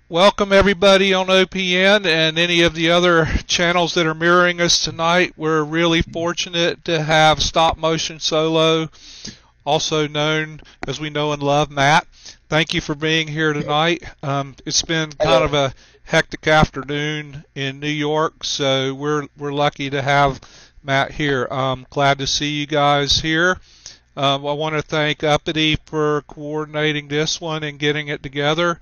Welcome everybody on OPN and any of the other channels that are mirroring us tonight. We're really fortunate to have Stopmotionsolo, also known as we know and love, Matt. Thank you for being here tonight. It's been kind of a hectic afternoon in New York, so we're lucky to have Matt here. Glad to see you guys here. I want to thank Uppity for coordinating this one and getting it together,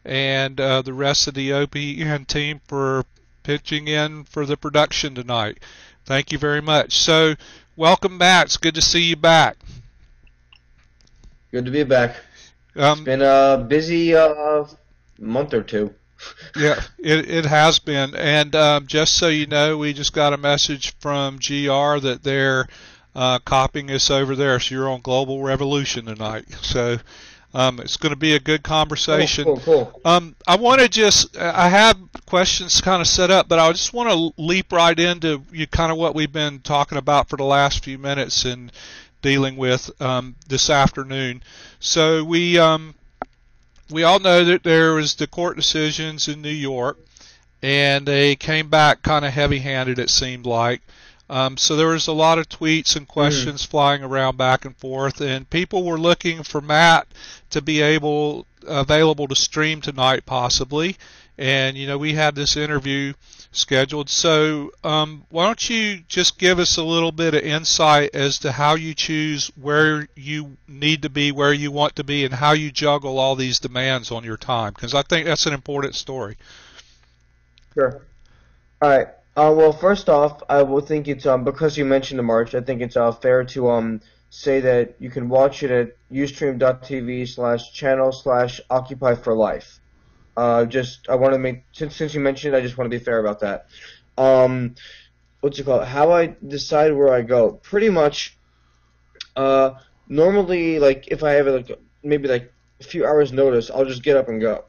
and the rest of the OPN team for pitching in for the production tonight. Thank you very much. So, welcome, Matt. It's good to see you back. Good to be back. It's been a busy month or two. Yeah, it has been. And just so you know, we just got a message from GR that they're copying us over there. So you're on Global Revolution tonight. So it's going to be a good conversation. Cool. I want to I have questions kind of set up, but I just want to leap right into kind of what we've been talking about for the last few minutes and dealing with this afternoon. So we all know that there was the court decisions in New York, and they came back kind of heavy-handed, it seemed like. So there was a lot of tweets and questions flying around back and forth, and people were looking for Matt to be available to stream tonight, possibly. And we had this interview scheduled. So why don't you just give us a little bit of insight as to how you choose where you need to be, where you want to be, and how you juggle all these demands on your time? Because I think that's an important story. Sure. All right. Well, first off, I will think it's because you mentioned the march. I think it's fair to say that you can watch it at ustream.tv/channel/Occupy for Life. I want to make since you mentioned it, I just want to be fair about that. What's it called? How I decide where I go? Pretty much. Normally, like if I have maybe like a few hours notice, I'll just get up and go.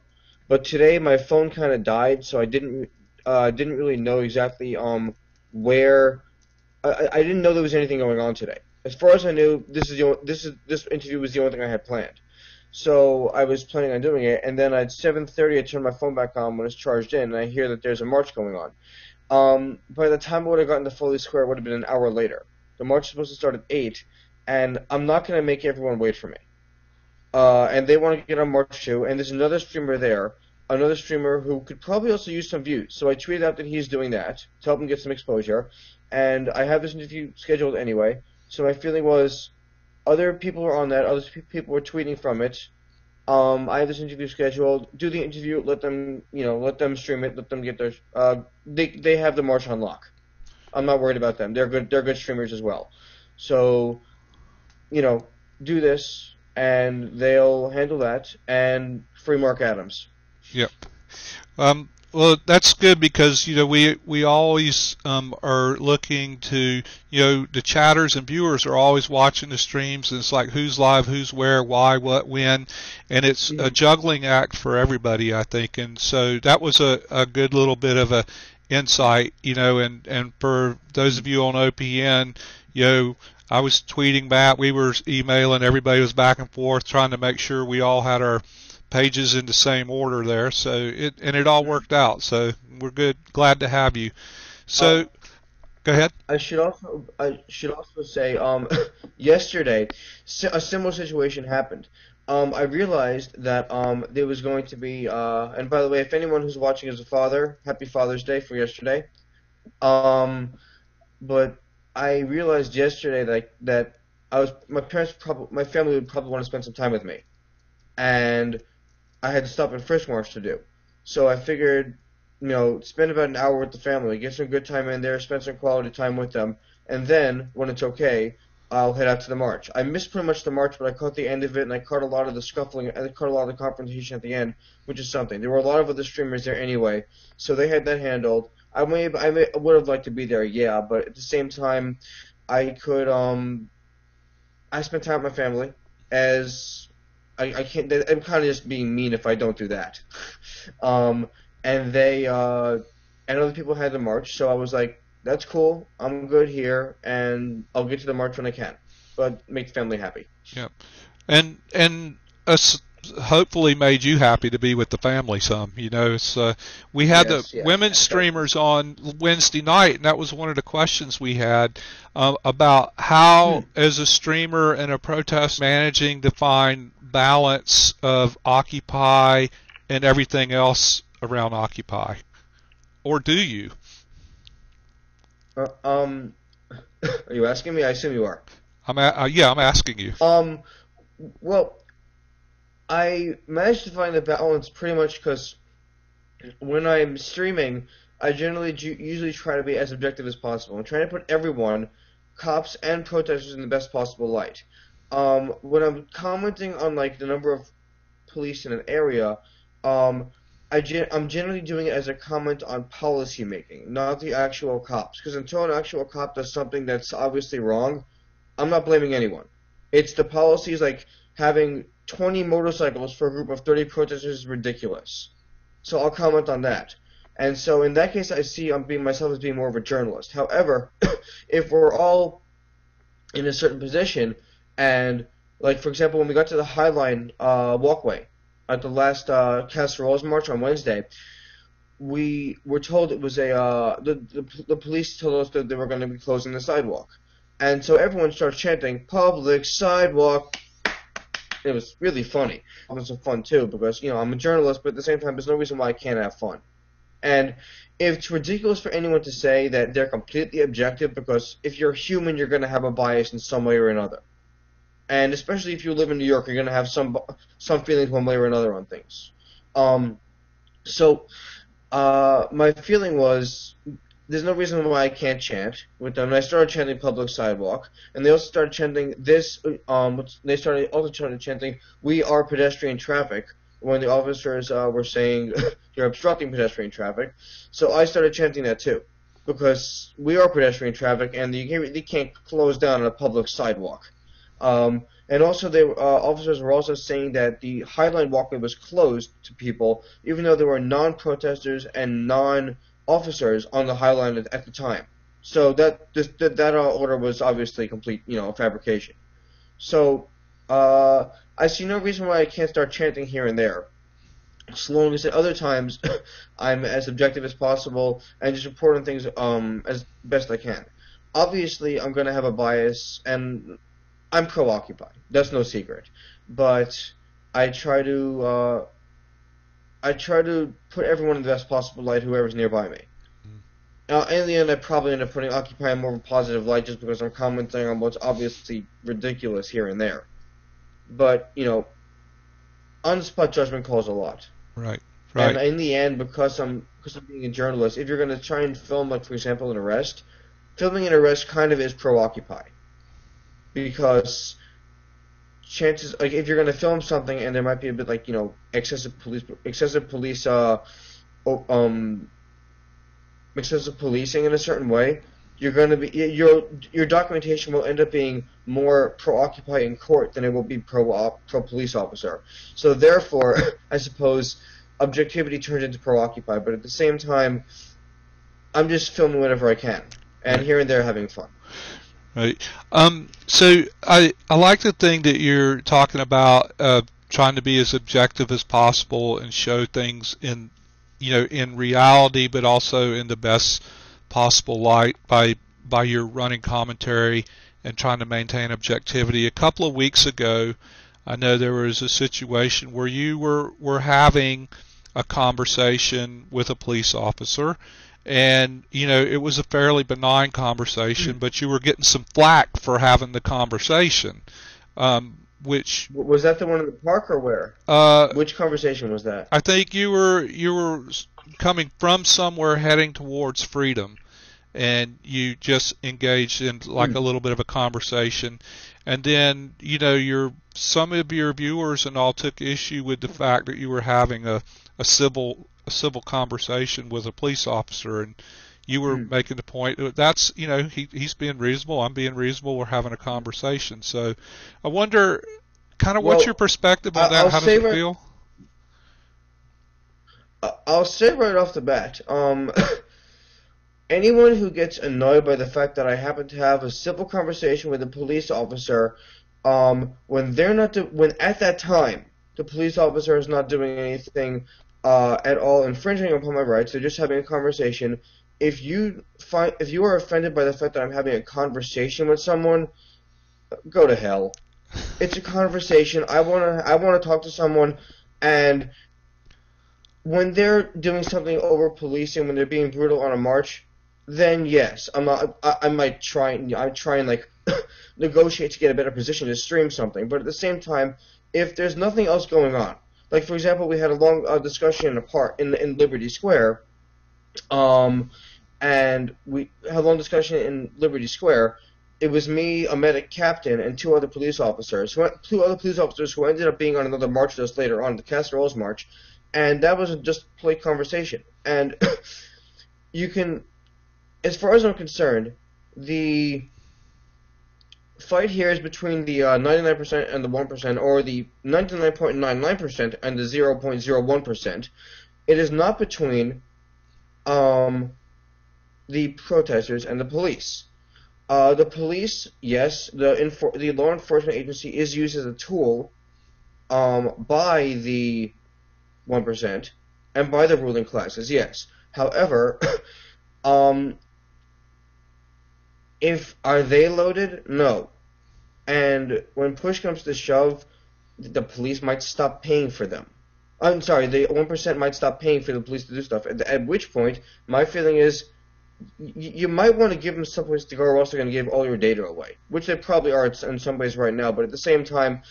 But today my phone kind of died, so I didn't really know exactly where. I didn't know there was anything going on today. As far as I knew, this interview was the only thing I had planned. So I was planning on doing it, and then at 7:30 I turned my phone back on when it's charged in, and I hear that there's a march going on. By the time I would have gotten to Foley Square, it would have been an hour later. The march is supposed to start at 8, and I'm not going to make everyone wait for me. And they want to get on March 2, and there's another streamer there, another streamer who could probably also use some views. So I tweeted out that he's doing that to help him get some exposure, and I have this interview scheduled anyway. So my feeling was, other people are on that, other people were tweeting from it. I have this interview scheduled. Do the interview, let them stream it, let them get their. They have the march on lock. I'm not worried about them. They're good streamers as well. So, do this, and they'll handle that, and free Mark Adams. Yep. Well, that's good because we always are looking to the chatters and viewers are always watching the streams, and it's like who's live, who's where, why, what, when, and it's a juggling act for everybody, I think. And so that was a good little bit of a insight, and for those of you on OPN, I was tweeting back, we were emailing, everybody was back and forth trying to make sure we all had our pages in the same order there, so it all worked out. So we're glad to have you. So go ahead. I should also say yesterday a similar situation happened. I realized that there was going to be and by the way, if anyone who's watching is a father, happy Father's Day for yesterday. But I realized yesterday that my family would probably want to spend some time with me, and I had to stop at Frisk March to do. So I figured, spend about an hour with the family, get some good time in there, spend some quality time with them, and then, when it's okay, I'll head out to the march. I missed pretty much the march, but I caught the end of it, and I caught a lot of the scuffling, and I caught a lot of the confrontation at the end, which is something. There were a lot of other streamers there anyway, so they had that handled. I would have liked to be there, yeah, but at the same time, I spent time with my family, as I can't. I'm kind of just being mean if I don't do that. And other people had the march, so I was like, that's cool. I'm good here, and I'll get to the march when I can, but make the family happy. Yep. And hopefully made you happy to be with the family some. You know, it's we had the Yes, yes, women's streamers on Wednesday night, and that was one of the questions we had about how, as a streamer and a protest, managing to find balance of Occupy and everything else around Occupy, or do you? Uh, um, are you asking me? I assume you are. Yeah, I'm asking you. Well, I managed to find the balance pretty much because when I'm streaming, I generally usually try to be as objective as possible. I'm trying to put everyone, cops and protesters, in the best possible light. When I'm commenting on like the number of police in an area, um, I'm generally doing it as a comment on policy making, not the actual cops. Because until an actual cop does something that's obviously wrong, I'm not blaming anyone. It's the policies, like having 20 motorcycles for a group of 30 protesters is ridiculous. So I'll comment on that. And so in that case, I see I'm being myself as being more of a journalist. However, if we're all in a certain position, and like for example, when we got to the Highline walkway at the last Casseroles March on Wednesday, we were told it was the police told us that they were going to be closing the sidewalk. And so everyone starts chanting, "Public sidewalk." It was really funny. It was fun too because, you know, I'm a journalist, but at the same time, there's no reason why I can't have fun. And it's ridiculous for anyone to say that they're completely objective because if you're human, you're going to have a bias in some way or another. And especially if you live in New York, you're going to have some feelings one way or another on things. So my feeling was there's no reason why I can't chant with them. And I started chanting "Public Sidewalk," and they also started chanting this. They started also chanting "We are pedestrian traffic" when the officers were saying you're obstructing pedestrian traffic. So I started chanting that too, because we are pedestrian traffic, and they can't close down on a public sidewalk. And also, officers were also saying that the Highline walkway was closed to people, even though there were non-protesters and non-officers on the Highline at the time. So that order was obviously complete, you know, fabrication. So I see no reason why I can't start chanting here and there, as long as at other times I'm as objective as possible and just report on things as best I can. Obviously, I'm going to have a bias, and I'm pro-Occupy. That's no secret. But I try to put everyone in the best possible light, whoever's nearby me. Now, in the end, I probably end up putting Occupy in more of a positive light just because I'm commenting on what's obviously ridiculous here and there. But, you know, on-the-spot judgment calls a lot. Right. Right. And in the end, because I'm being a journalist, if you're going to try and film, like, for example, an arrest, filming an arrest kind of is pro-Occupy. Because chances, like, if you're going to film something and there might be a bit, like, you know, excessive policing in a certain way, you're going to be your documentation will end up being more pro-Occupy in court than it will be pro-police officer. So therefore, I suppose objectivity turns into pro-Occupy. But at the same time, I'm just filming whatever I can, and here and there having fun. Right. So I like the thing that you're talking about, trying to be as objective as possible and show things in, you know, in reality, but also in the best possible light by your running commentary and trying to maintain objectivity. A couple of weeks ago, I know there was a situation where you were having a conversation with a police officer. And, you know, it was a fairly benign conversation, but you were getting some flack for having the conversation, which... Was that the one in the park or where? Which conversation was that? I think you were coming from somewhere heading towards freedom, and you just engaged in like a little bit of a conversation. And then, you know, some of your viewers and all took issue with the fact that you were having a civil conversation with a police officer, and you were making the point that that's, you know, he's being reasonable, I'm being reasonable, we're having a conversation. So I wonder kind of what's your perspective on that? How does it feel? I'll say right off the bat, anyone who gets annoyed by the fact that I happen to have a civil conversation with a police officer, when at that time the police officer is not doing anything at all infringing upon my rights. They're just having a conversation. If you are offended by the fact that I'm having a conversation with someone, go to hell. It's a conversation. I wanna talk to someone, and when they're doing something over policing, when they're being brutal on a march, then yes, I might try and like negotiate to get a better position to stream something. But at the same time, if there's nothing else going on, like for example, we had a long discussion in Liberty Square, and we had a long discussion in Liberty Square. It was me, a medic captain, and two other police officers who ended up being on another march with us later on, the Casseroles March, and that was just polite conversation. And you can, as far as I'm concerned, the fight here is between the 99% and the 1%, or the 99.99% and the 0.01%. It is not between the protesters and the police. The police, yes, the law enforcement agency is used as a tool by the 1% and by the ruling classes, yes. However, are they loaded? No. And when push comes to shove, the police might stop paying for them. I'm sorry, the 1% might stop paying for the police to do stuff. At which point, my feeling is, you might want to give them someplace to go, or else they're going to give all your data away, which they probably are in some ways right now. But at the same time,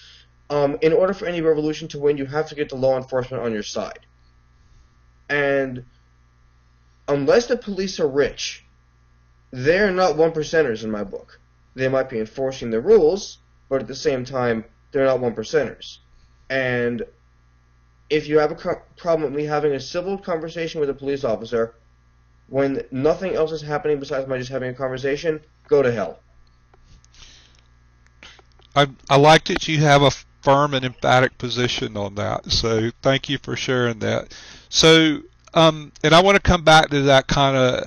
in order for any revolution to win, you have to get the law enforcement on your side. And unless the police are rich, they're not 1%ers in my book. They might be enforcing the rules, but at the same time, they're not 1%ers. And if you have a problem with me having a civil conversation with a police officer, when nothing else is happening besides my just having a conversation, go to hell. I like that you have a firm and emphatic position on that, so thank you for sharing that. So, and I want to come back to that kind of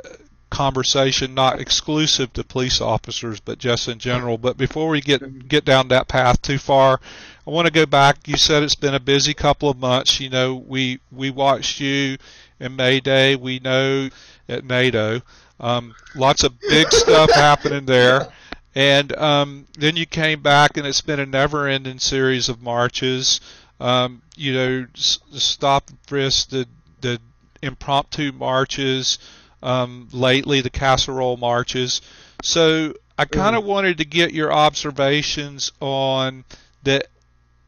conversation, not exclusive to police officers, but just in general. But before we get down that path too far, I want to go back. You said it's been a busy couple of months. You know, we watched you in May Day. We know at NATO, lots of big stuff happening there. And then you came back, and it's been a never-ending series of marches. You know, the stop and frisk, the impromptu marches, lately the casserole marches. So I kind of wanted to get your observations on the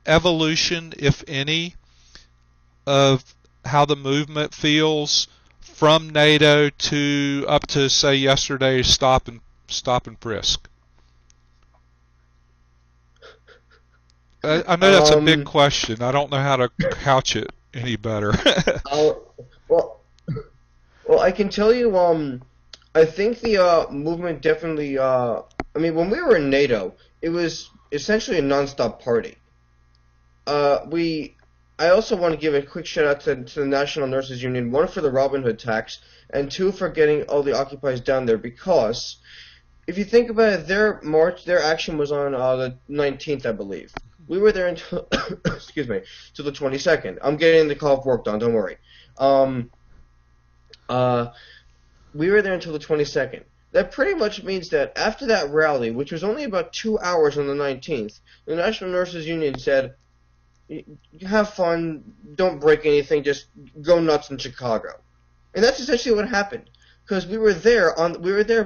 evolution, if any, of how the movement feels from NATO to up to, say, yesterday's stop and frisk. I know that's a big question. I don't know how to couch it any better. Well, I can tell you, I think the movement definitely, I mean, when we were in NATO, it was essentially a non-stop party. I also want to give a quick shout out to the National Nurses Union, one for the Robin Hood tax, and two for getting all the occupies down there, because if you think about it, their action was on the 19th, I believe. We were there until, excuse me, till the 22nd. I'm getting the call of work done, don't worry. We were there until the 22nd. That pretty much means that after that rally, which was only about 2 hours on the 19th, the National Nurses Union said, have fun, don't break anything, just go nuts in Chicago. And that's essentially what happened, because we were there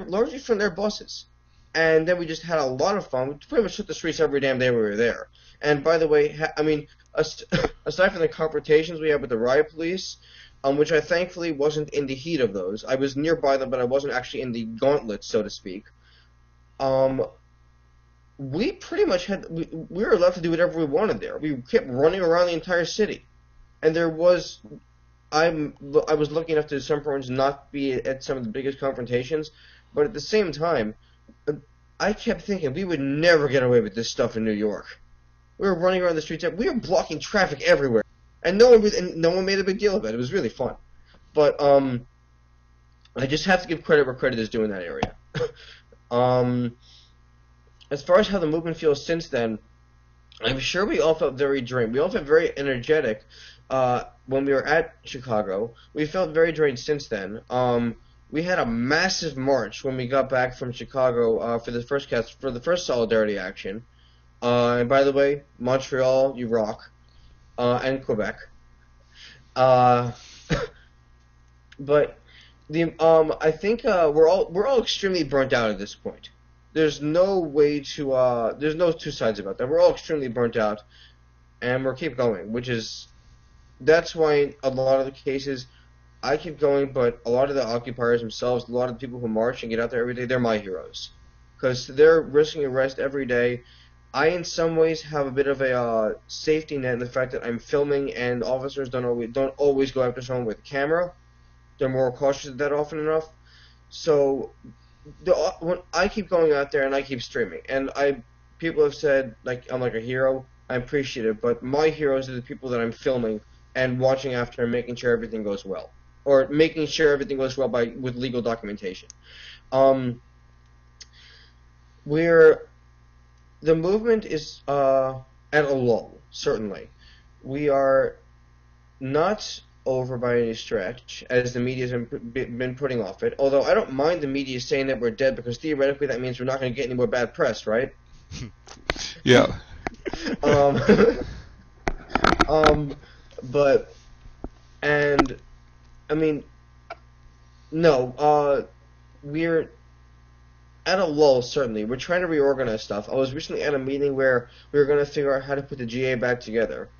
largely from their buses. And then we just had a lot of fun. We pretty much took the streets every damn day we were there. And by the way, I mean, aside from the confrontations we had with the riot police, which I thankfully wasn't in the heat of those. I was nearby them, but I wasn't actually in the gauntlet, so to speak. We pretty much we were allowed to do whatever we wanted there. We kept running around the entire city. And I was lucky enough to at some points not be at some of the biggest confrontations, but at the same time, I kept thinking we would never get away with this stuff in New York. We were running around the streets. We were blocking traffic everywhere, and no one made a big deal of it. It was really fun. But I just have to give credit where credit is due in that area. As far as how the movement feels since then, I'm sure we all felt very drained. We all felt very energetic when we were at Chicago. We felt very drained since then. We had a massive march when we got back from Chicago for the first solidarity action. And by the way, Montreal, you rock, and Quebec. Uh, but I think we're all extremely burnt out at this point. There's no two sides about that. We're all extremely burnt out, and we're keep going, that's why in a lot of the cases I keep going, but a lot of the occupiers themselves, a lot of the people who march and get out there every day, they're my heroes, because they're risking arrest every day. I, in some ways, have a bit of a safety net in the fact that I'm filming, and officers don't always go after someone with a camera. They're more cautious of that often enough. So when I keep going out there and I keep streaming, and people have said like I'm like a hero. I appreciate it, but my heroes are the people that I'm filming and watching after and making sure everything goes well, or making sure everything goes well with legal documentation. Um, we're The movement is at a lull. Certainly, we are not over by any stretch, as the media has been putting off it. Although I don't mind the media saying that we're dead, because theoretically that means we're not going to get any more bad press, right? Yeah. Um, um, but and I mean, no, we're at a lull. Certainly, we're trying to reorganize stuff. I was recently at a meeting where we were going to figure out how to put the GA back together.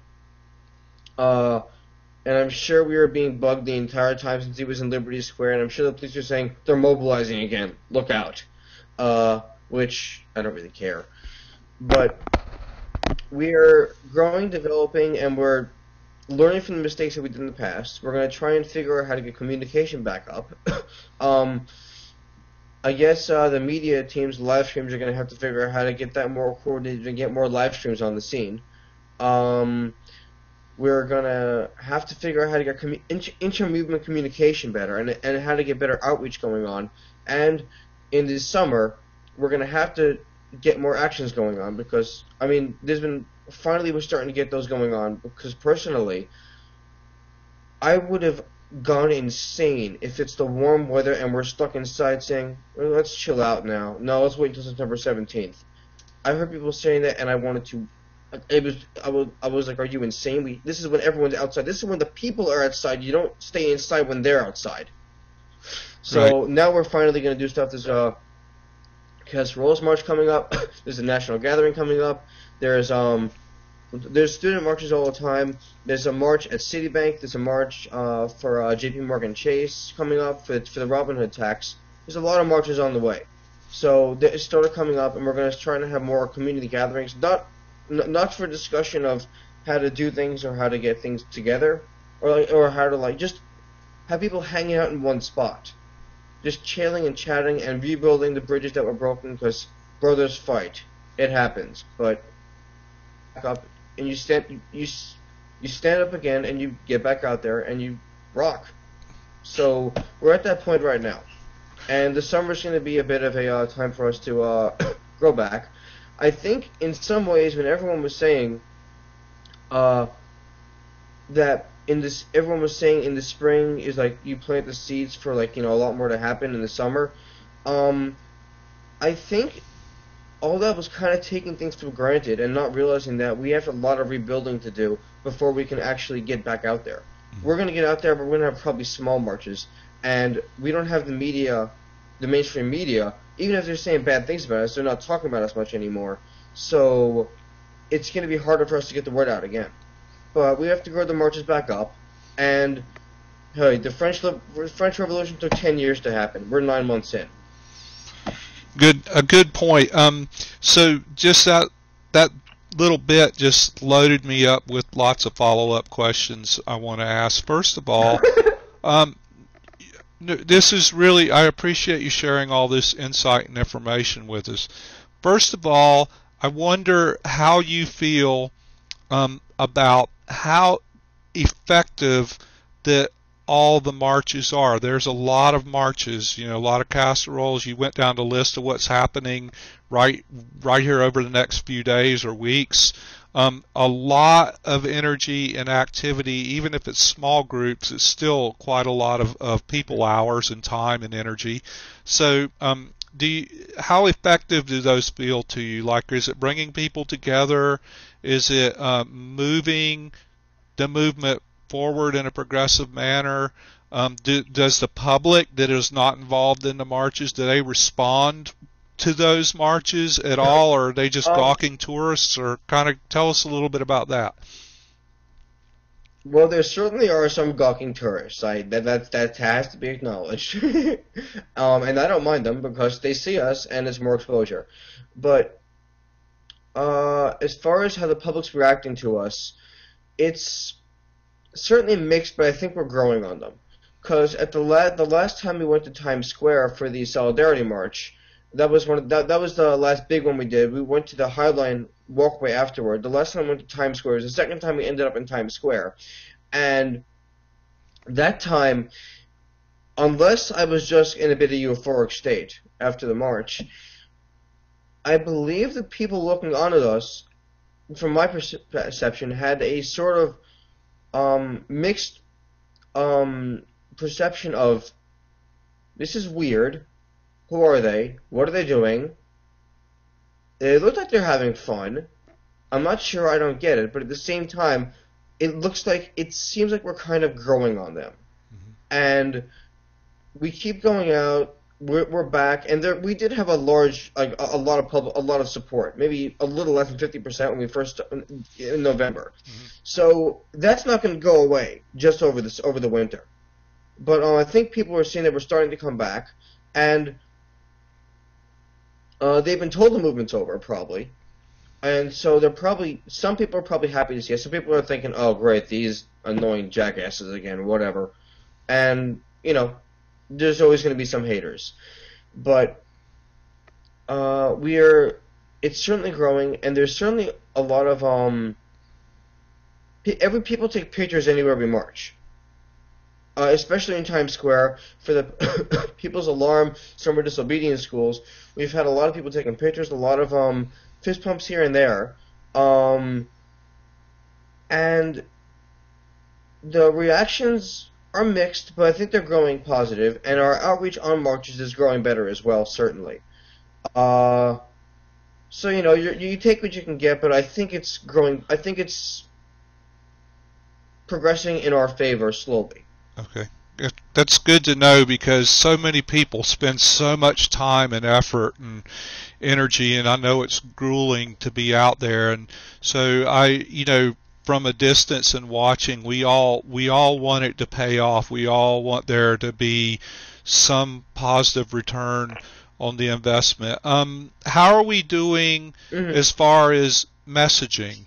And I'm sure we were being bugged the entire time since he was in Liberty Square, and I'm sure the police are saying, they're mobilizing again, look out. Which, I don't really care. But we're growing, developing, and we're learning from the mistakes that we did in the past. We're going to try and figure out how to get communication back up. I guess the media teams, live streams, are going to have to figure out how to get that more coordinated and get more live streams on the scene. We're going to have to figure out how to get inter-movement communication better, and how to get better outreach going on. And in this summer, we're going to have to get more actions going on, because, I mean, finally we're starting to get those going on, because personally, I would have gone insane if it's the warm weather and we're stuck inside saying, well, let's chill out now. No, let's wait until September 17th. I heard people saying that, and I wanted to. I was like, are you insane? This is when everyone's outside. This is when the people are outside. You don't stay inside when they're outside. So Right. now we're finally going to do stuff. There's a Casseroles March coming up. There's a national gathering coming up. There's student marches all the time. There's a march at Citibank. There's a march for J.P. Morgan Chase coming up for the Robin Hood tax. There's a lot of marches on the way. So it's started coming up, and we're going to try to have more community gatherings. Not for discussion of how to do things or how to get things together, or how to just have people hanging out in one spot, just chilling and chatting and rebuilding the bridges that were broken, because brothers fight. It happens, but back up and you stand up again, and you get back out there and you rock. So we're at that point right now, and the summer's going to be a bit of a time for us to grow back. I think in some ways, when everyone was saying that everyone was saying in the spring is like you plant the seeds for a lot more to happen in the summer. I think all that was kind of taking things for granted and not realizing that we have a lot of rebuilding to do before we can actually get back out there. We're going to get out there, but we're going to have probably small marches, and we don't have the media, the mainstream media. Even if they're saying bad things about us, they're not talking about us much anymore. So it's going to be harder for us to get the word out again. But we have to grow the marches back up. And hey, the French Revolution took 10 years to happen. We're 9 months in. A good point. So just that little bit just loaded me up with lots of follow-up questions I want to ask. First of all, this is really, I appreciate you sharing all this insight and information with us. First of all, I wonder how you feel about how effective the all the marches are. There's a lot of marches, you know, a lot of casseroles. You went down the list of what's happening right here over the next few days or weeks. A lot of energy and activity, even if it's small groups, it's still quite a lot of people hours and time and energy. So how effective do those feel to you? Like, is it bringing people together? Is it moving the movement forward in a progressive manner? Does the public that is not involved in the marches, do they respond to those marches at all, or are they just gawking tourists? Or kind of tell us a little bit about that. Well, there certainly are some gawking tourists. That has to be acknowledged, and I don't mind them because they see us and it's more exposure. But as far as how the public's reacting to us, it's certainly mixed, but I think we're growing on them. Because at the last time we went to Times Square for the Solidarity March, that was the last big one we did. We went to the High Line walkway afterward. The last time we went to Times Square was the second time we ended up in Times Square, and that time, unless I was just in a bit of euphoric state after the march, I believe the people looking on at us, from my perception, had a sort of mixed perception of, this is weird. Who are they? What are they doing? They look like they're having fun. I'm not sure, I don't get it, but at the same time, it seems like we're kind of growing on them. Mm-hmm. And we keep going out. We're back, and we did have a large, like a lot of support. Maybe a little less than 50% when we first in November. Mm-hmm. So that's not going to go away just over the winter. But I think people are seeing that we're starting to come back, and they've been told the movement's over, probably. And so some people are probably happy to see us. Some people are thinking, oh, great, these annoying jackasses again, whatever. And, you know, there's always going to be some haters. But it's certainly growing, and there's certainly a lot of, people take pictures anywhere we march. Especially in Times Square, for the People's Alarm Summer Disobedience Schools, we've had a lot of people taking pictures, a lot of fist pumps here and there, and the reactions are mixed, but I think they're growing positive, and our outreach on marches is growing better as well, certainly. So, you know, you take what you can get, but I think it's growing. I think it's progressing in our favor slowly. Okay. That's good to know, because so many people spend so much time and effort and energy, and I know it's grueling to be out there. And so from a distance and watching, we all want it to pay off. We all want there to be some positive return on the investment. How are we doing as far as messaging?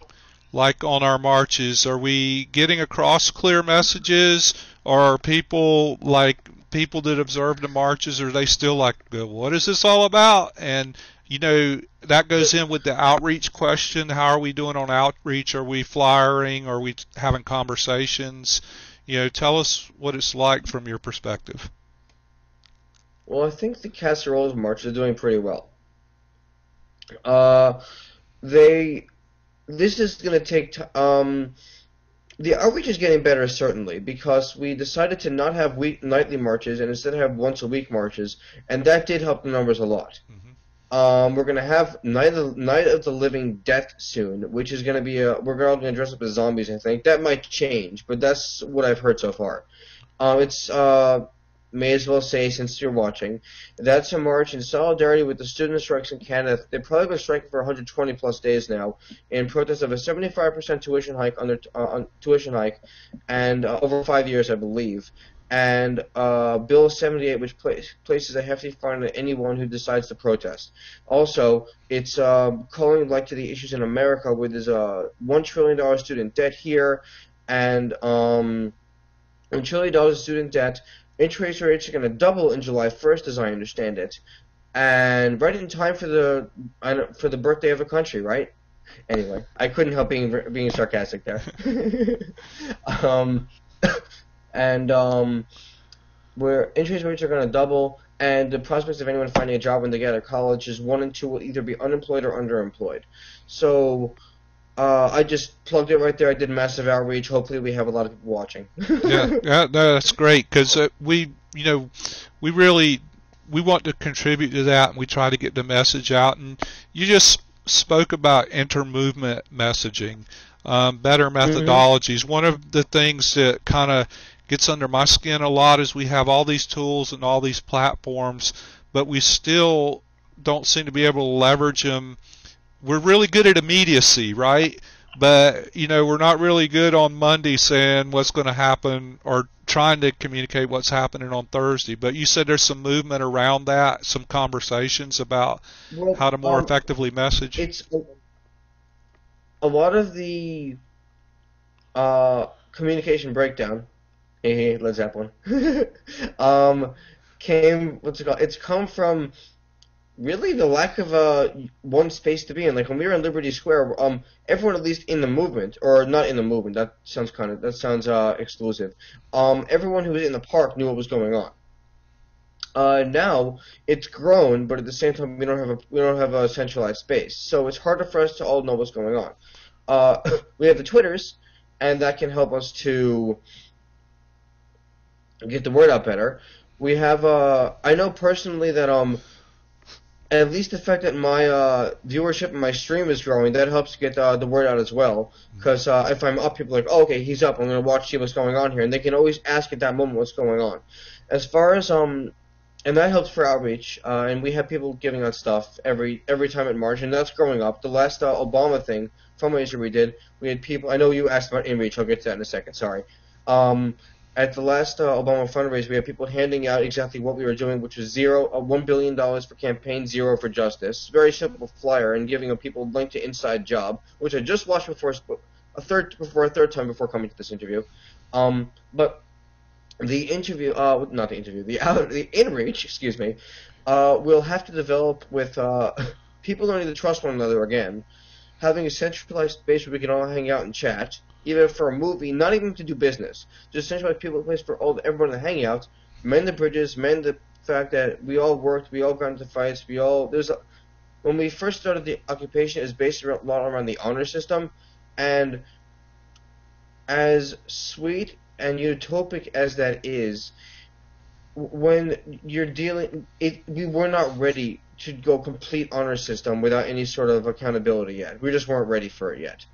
Like on our marches, are we getting across clear messages? Or are people that observe the marches, are they still like, what is this all about? And, you know, that goes in with the outreach question. How are we doing on outreach? Are we flyering? Are we having conversations? You know, tell us what it's like from your perspective. Well, I think the Casseroles March is doing pretty well. This is going to take the outreach is getting better, certainly, because we decided to not have nightly marches and instead have once-a-week marches, and that did help the numbers a lot. Mm-hmm. We're going to have Night of the Living Death soon, which is going to be we're all going to dress up as zombies, I think. That might change, but that's what I've heard so far. May as well say, since you're watching, that's a march in solidarity with the student strikes in Canada. They've probably been striking for 120 plus days now in protest of a 75% tuition hike and over 5 years, I believe, and Bill 78, which places a hefty fine on anyone who decides to protest. Also, it's calling light to the issues in America, where there's a $1 trillion student debt here, and $1 trillion student debt. Interest rates are going to double in July 1st, as I understand it, and right in time for the birthday of a country, right? Anyway, I couldn't help being sarcastic there. and where interest rates are going to double, and the prospects of anyone finding a job when they get out of college is 1 in 2 will either be unemployed or underemployed. So I just plugged it right there. I did massive outreach. Hopefully, we have a lot of people watching. Yeah, yeah, no, that's great because we really we want to contribute to that, and we try to get the message out. And you just spoke about inter-movement messaging, better Hmm. methodologies. One of the things that kind of gets under my skin a lot is we have all these tools and all these platforms, but we still don't seem to be able to leverage them. We're really good at immediacy, right? But we're not really good on Monday saying what's going to happen or trying to communicate what's happening on Thursday. But you said there's some movement around that, some conversations about Well, how to more effectively message. it's a lot of the communication breakdown. Hey, hey, Led Zeppelin. um, came what's it called? It's come from really the lack of one space to be in. Like when we were in Liberty Square, everyone at least in the movement, or not in the movement. That sounds exclusive. Everyone who was in the park knew what was going on. Now it's grown, but at the same time we don't have a centralized space, so it's harder for us to all know what's going on. We have the Twitters, and that can help us to get the word out better. We have I know personally that at least the fact that my viewership and my stream is growing, that helps get the word out as well. Because if I'm up, people are like, oh, okay, he's up. I'm gonna watch, see what's going on here, and they can always ask at that moment what's going on. As far as and that helps for outreach. And we have people giving out stuff every time at March, and that's growing up. The last Obama thing fundraiser we had people. I know you asked about InReach. I'll get to that in a second. Sorry. At the last Obama fundraiser, we had people handing out exactly what we were doing, which was $1 billion for campaign, zero for justice. Very simple flyer, and giving people a link to Inside Job, which I just watched a third time before coming to this interview. But the interview, not the interview, the inReach, excuse me, will have to develop with people learning to trust one another again, having a centralized space where we can all hang out and chat, even for a movie, not even to do business, just centralized people, a place for everyone to hang out, mend the bridges, mend the fact that we all worked, we all got into fights, when we first started the occupation, it was based a lot around the honor system, and as sweet and utopic as that is, when you're we were not ready to go complete honor system without any sort of accountability yet. We just weren't ready for it yet.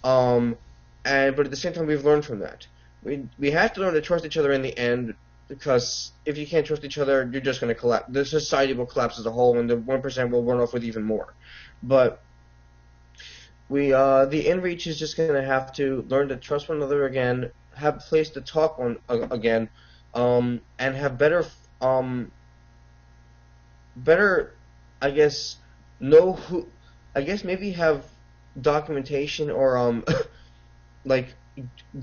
Um, but at the same time, we've learned from that. We have to learn to trust each other in the end, because if you can't trust each other, you're just going to collapse. The society will collapse as a whole, and the 1% will run off with even more. But the inReach is just going to have to learn to trust one another again, have a place to talk again, and have better, I guess, know who, I guess maybe have documentation or like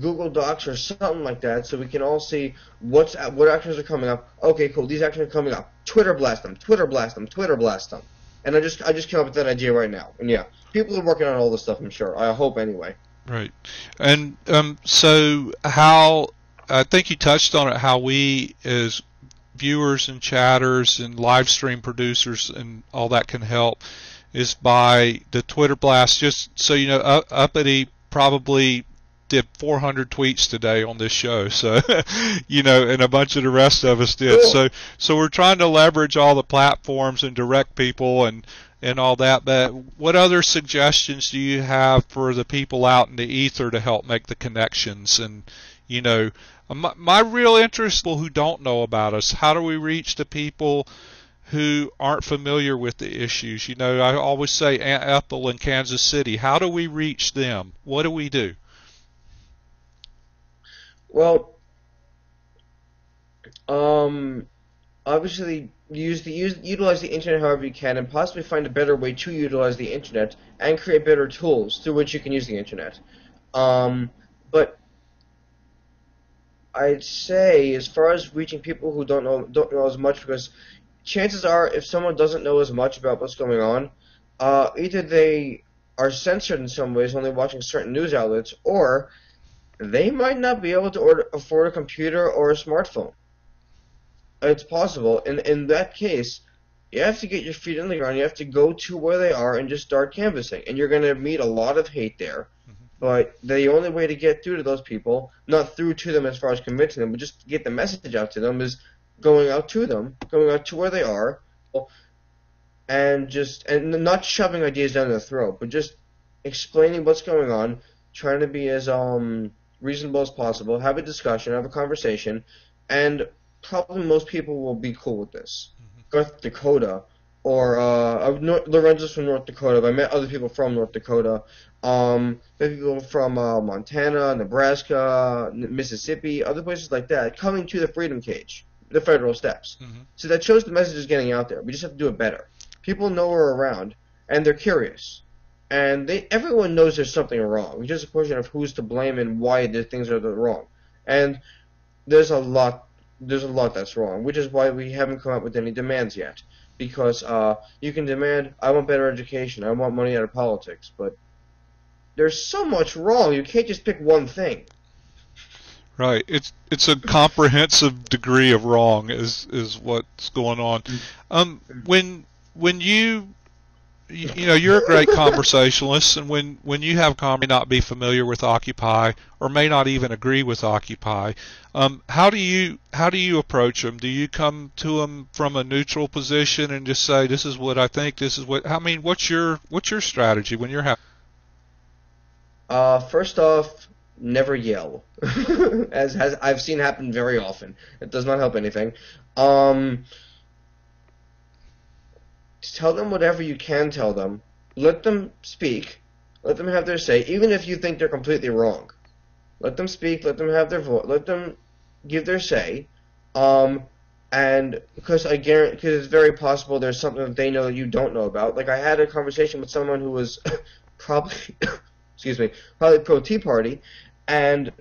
Google Docs or something like that, so we can all see what actions are coming up. Okay, cool. These actions are coming up. Twitter blast them. Twitter blast them. Twitter blast them. And I just came up with that idea right now. And yeah, people are working on all this stuff. I'm sure. I hope anyway. Right. And so how I think you touched on it, how we as viewers and chatters and live stream producers and all that can help is by the Twitter blast. Just so you know, Uppity probably did 400 tweets today on this show, so and a bunch of the rest of us did. Cool. So we're trying to leverage all the platforms and direct people and all that. But what other suggestions do you have for the people out in the ether to help make the connections? And my real interest, people who don't know about us, how do we reach the people who aren't familiar with the issues? I always say Aunt Ethel in Kansas City. How do we reach them? What do we do? Well, um, obviously utilize the internet however you can, and possibly find a better way to utilize the internet and create better tools through which you can use the internet. But I'd say, as far as reaching people who don't know as much, because chances are, if someone doesn't know as much about what's going on, either they are censored in some ways, only watching certain news outlets, or they might not be able to afford a computer or a smartphone. It's possible. In that case, you have to get your feet in the ground. You have to go to where they are and just start canvassing. And you're going to meet a lot of hate there. But the only way to get through to those people, not through to them as far as convincing them, but just to get the message out to them, is going out to them, going out to where they are, and not shoving ideas down their throat, but just explaining what's going on, trying to be as reasonable as possible, have a discussion, have a conversation, and probably most people will be cool with this. North Dakota, or Lorenzo's from North Dakota, but I met other people from North Dakota. Met people from Montana, Nebraska, Mississippi, other places like that, coming to the Freedom Cage, the federal steps. So that shows the message is getting out there. We just have to do it better. People know we're around, and they're curious. And everyone knows there's something wrong. It's just a question of who's to blame and why the things are wrong. And there's a lot that's wrong, which is why we haven't come up with any demands yet. Because you can demand, I want better education, I want money out of politics, but there's so much wrong. You can't just pick one thing. Right. It's a comprehensive degree of wrong is what's going on. When you know, you're a great conversationalist, and when you have may not be familiar with Occupy or may not even agree with Occupy, how do you approach them? Do you come to them from a neutral position and just say, this is what I think, this is what I mean? What's your strategy when you're having? First off, never yell, as I've seen happen very often. It does not help anything. Tell them whatever you can tell them. Let them speak. Let them have their say, even if you think they're completely wrong. Let them speak. Let them have their voice. Let them give their say. And because it's very possible there's something that they know that you don't know about. Like I had a conversation with someone who was probably, probably pro-Tea Party, and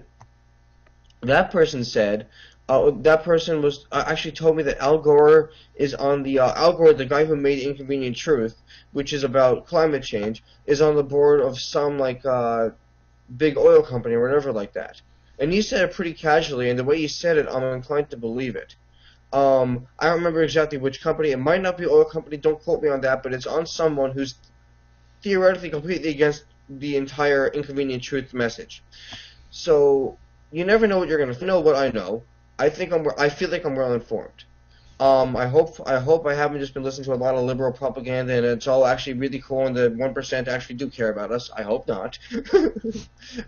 that person said. That person was actually told me that Al Gore is on the Al Gore, the guy who made Inconvenient Truth, which is about climate change, is on the board of some big oil company or whatever like that. And he said it pretty casually, and the way he said it, I'm inclined to believe it. I don't remember exactly which company. It might not be an oil company. Don't quote me on that, but it's on someone who's theoretically completely against the entire Inconvenient Truth message. So you never know what you're going to know. What I know. I feel like I'm well informed. I hope I haven't just been listening to a lot of liberal propaganda and it's all actually really cool and the 1% actually do care about us. I hope not.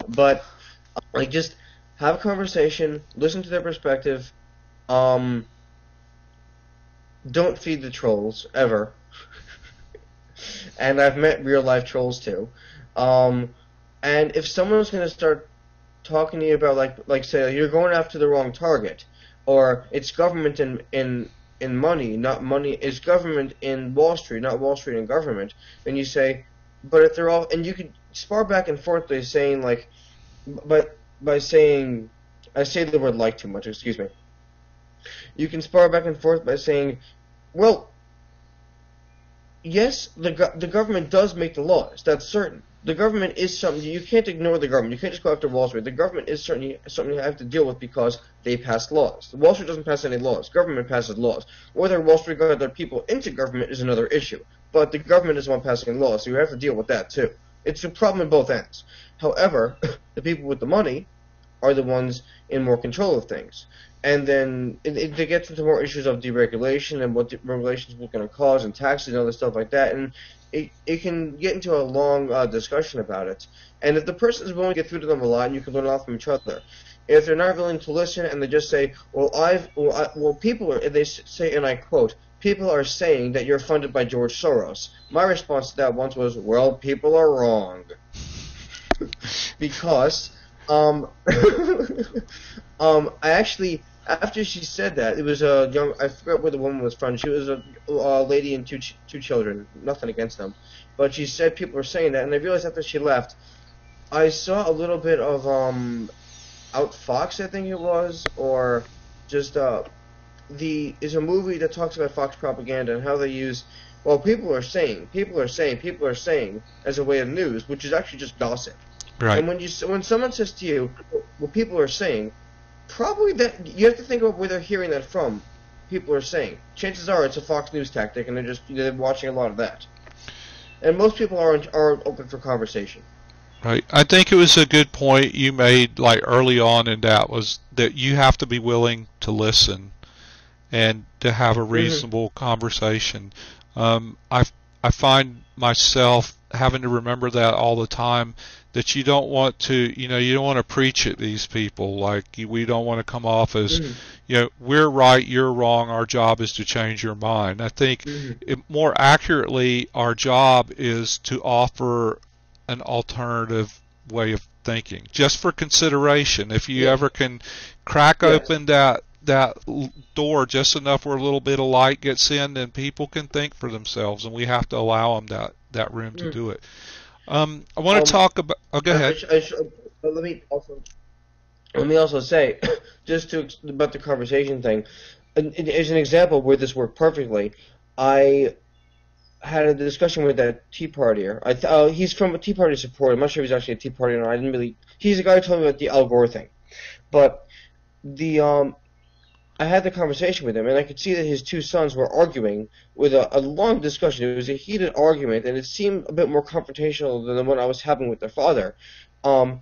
But just have a conversation, listen to their perspective. Don't feed the trolls ever. And I've met real life trolls too. And if someone's going to start talking to you about like say you're going after the wrong target, or it's government in money, not money. It's government in Wall Street, not Wall Street in government. And you say, but if they're all, and you could spar back and forth by saying by saying, I say the word like too much. Excuse me. You can spar back and forth by saying, well, yes, the government does make the laws. That's certain. The government is something you can't ignore. The government, you can't just go after Wall Street. The government is certainly something you have to deal with because they pass laws. Wall Street doesn't pass any laws. Government passes laws. Whether Wall Street got their people into government is another issue. But the government is the one passing laws, so you have to deal with that too. It's a problem in both ends. However, the people with the money are the ones in more control of things. And then it gets into more issues of deregulation and what deregulation is going to cause and taxes and other stuff like that. And it can get into a long discussion about it. And if the person is willing to get through to them a lot, and you can learn a lot from each other. If they're not willing to listen and they just say, people are, they say, and I quote, people are saying that you're funded by George Soros. My response to that once was, well, people are wrong. Because, I actually, after she said that, it was a young, I forgot where the woman was from. She was a lady and two children. Nothing against them. But she said people were saying that, and I realized after she left, I saw a little bit of, Outfox, I think it was, or just, is a movie that talks about Fox propaganda and how they use, well, people are saying, as a way of news, which is actually just gossip. Right. And when someone says to you what people are saying, probably that you have to think about where they're hearing that from. People are saying. Chances are it's a Fox News tactic, and they're watching a lot of that. And most people aren't open for conversation. Right. I think it was a good point you made like early on, and that was that you have to be willing to listen and to have a Mm-hmm. reasonable conversation. I find myself having to remember that all the time. That you don't want to, you don't want to preach at these people. Like we don't want to come off as, Mm-hmm. we're right, you're wrong. Our job is to change your mind. I think Mm-hmm. more accurately, our job is to offer an alternative way of thinking, just for consideration. If you Yeah. ever can crack Yes. open that door just enough where a little bit of light gets in, then people can think for themselves, and we have to allow them that room to Mm. do it. I want to Um. talk about. Oh, go ahead. I should, let me also say, just to about the conversation thing, as an example where this worked perfectly, I had a discussion with that Tea Partier. He's from a Tea Party supporter. I'm not sure if he's actually a Tea Party or not. I didn't really. He's the guy who told me about the Al Gore thing. But the I had the conversation with him, and I could see that his two sons were arguing with a long discussion. It was a heated argument, and it seemed a bit more confrontational than the one I was having with their father. Um,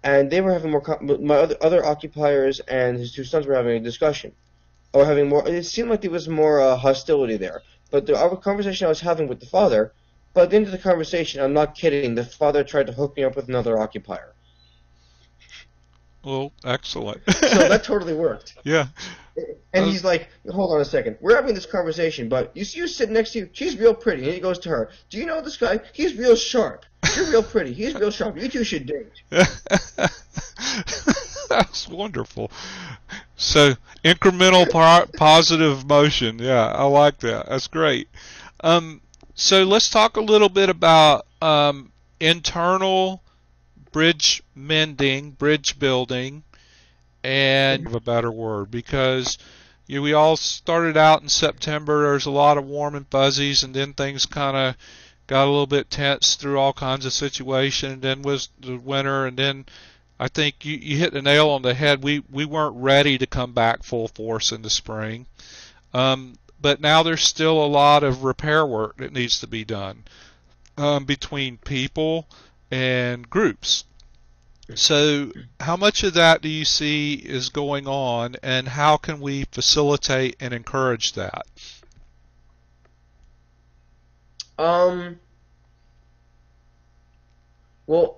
and they were having more. My other occupiers and his two sons were having a discussion, or having more. It seemed like there was more hostility there. But the other conversation I was having with the father, by the end of the conversation, I'm not kidding. The father tried to hook me up with another occupier. Well, excellent. So that totally worked. Yeah. And he's like, hold on a second. We're having this conversation, but you see you sitting next to you. She's real pretty. And he goes to her, do you know this guy? He's real sharp. You're real pretty. He's real sharp. You two should date. That's wonderful. So incremental positive motion. Yeah, I like that. That's great. So let's talk a little bit about internal bridge mending, bridge building, and a better word, because we all started out in September. There's a lot of warm and fuzzies, and then things kind of got a little bit tense through all kinds of situations. And then was the winter, and then I think you hit the nail on the head. We weren't ready to come back full force in the spring, but now there's still a lot of repair work that needs to be done between people and groups. So how much of that do you see is going on, and how can we facilitate and encourage that? Um, well,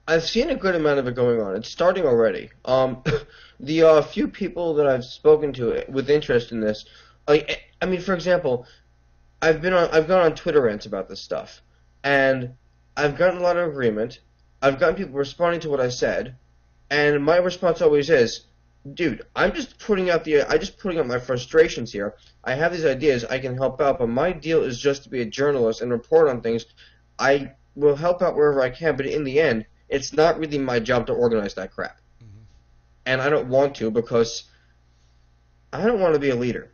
I've seen a good amount of it going on. It's starting already. The few people that I've spoken to with interest in this, I mean, for example, I've gone on Twitter rants about this stuff, and I've gotten a lot of agreement. I've gotten people responding to what I said, and my response always is, dude, I'm just putting out my frustrations here. I have these ideas, I can help out, but my deal is just to be a journalist and report on things. I will help out wherever I can, but in the end, it's not really my job to organize that crap. Mm-hmm. And I don't want to, because I don't want to be a leader.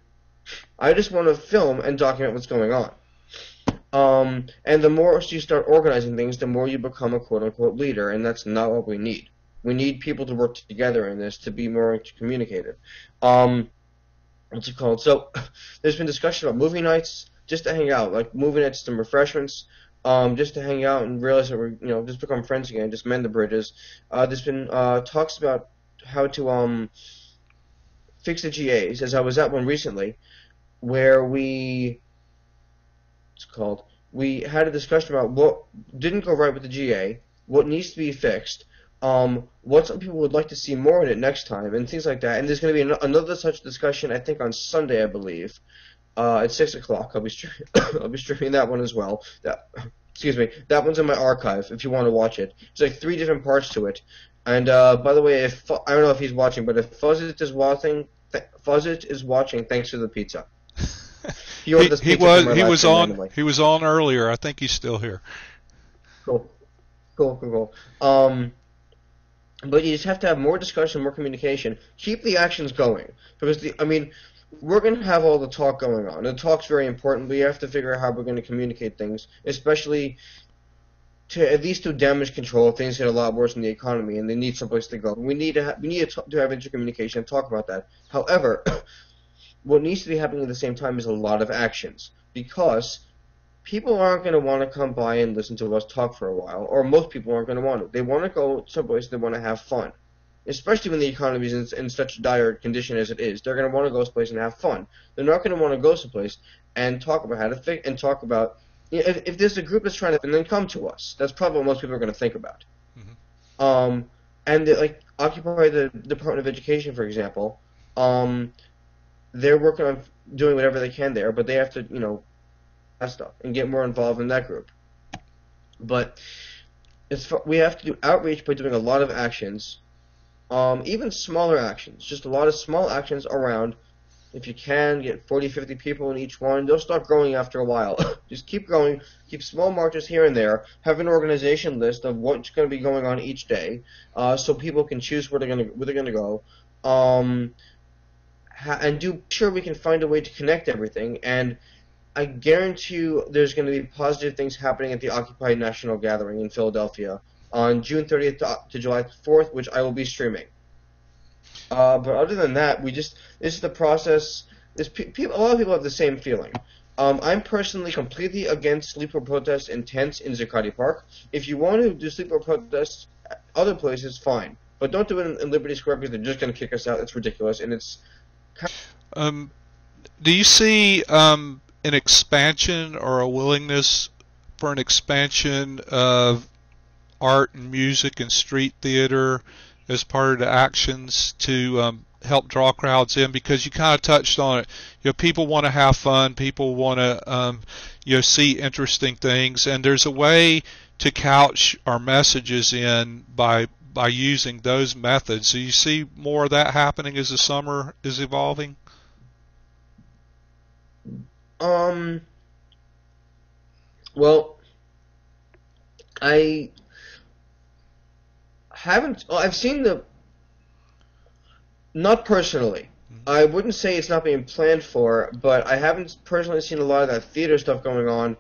I just want to film and document what's going on. And the more you start organizing things, the more you become a quote-unquote leader, and that's not what we need. We need people to work together in this to be more communicated. What's it called? So, there's been discussion about movie nights, just to hang out, like movie nights, some refreshments, just to hang out and realize that we're, just become friends again, just mend the bridges. There's been talks about how to fix the GAs, as I was at one recently, where we had a discussion about what didn't go right with the GA, what needs to be fixed, what some people would like to see more in it next time, and things like that. And there's going to be another such discussion, I think, on Sunday, I believe, at 6 o'clock. I'll be streaming that one as well. Excuse me. That one's in my archive if you want to watch it. There's like 3 different parts to it. And by the way, I don't know if he's watching, but if Fuzzit is watching, thanks for the pizza. He ordered this pizza from my live stream randomly. He was on earlier. I think he's still here. Cool. But you just have to have more discussion, more communication. Keep the actions going, because we're going to have all the talk going on. The talk's very important. We have to figure out how we're going to communicate things, especially to at least do damage control if things get a lot worse in the economy and they need someplace to go. We need to have intercommunication and talk about that. However, what needs to be happening at the same time is a lot of actions, because people aren't going to want to come by and listen to us talk for a while, or most people aren't going to want to. They want to go someplace, they want to have fun. Especially when the economy is in such dire condition as it is. They're going to want to go someplace and have fun. They're not going to want to go someplace and talk about how to fix, and talk about, you know, if there's a group that's trying to, and then come to us. That's probably what most people are going to think about. Mm-hmm. And like Occupy the Department of Education, for example, they're working on doing whatever they can there, but they have to, you know, that stuff and get more involved in that group. But we have to do outreach by doing a lot of actions. Even smaller actions, just a lot of small actions around. If you can, get 40, 50 people in each one. They'll start growing after a while. Just keep going, keep small marches here and there, have an organization list of what's going to be going on each day, so people can choose where they're going to go, and do sure we can find a way to connect everything. And I guarantee you there's going to be positive things happening at the Occupy National Gathering in Philadelphia on June 30th to July 4th, which I will be streaming. But other than that, this is the process. A lot of people have the same feeling. I'm personally completely against sleeper protests in tents in Zuccotti Park. If you want to do sleeper protests at other places, fine. But don't do it in Liberty Square, because they're just going to kick us out. It's ridiculous, and it's do you see an expansion or a willingness for an expansion of art and music and street theater as part of the actions to help draw crowds in? Because you kind of touched on it. You know, people want to have fun. People want to see interesting things, and there's a way to couch our messages in by using those methods. So you see more of that happening as the summer is evolving? Well, I've seen not personally. I wouldn't say it's not being planned for, but I haven't personally seen a lot of that theater stuff going on.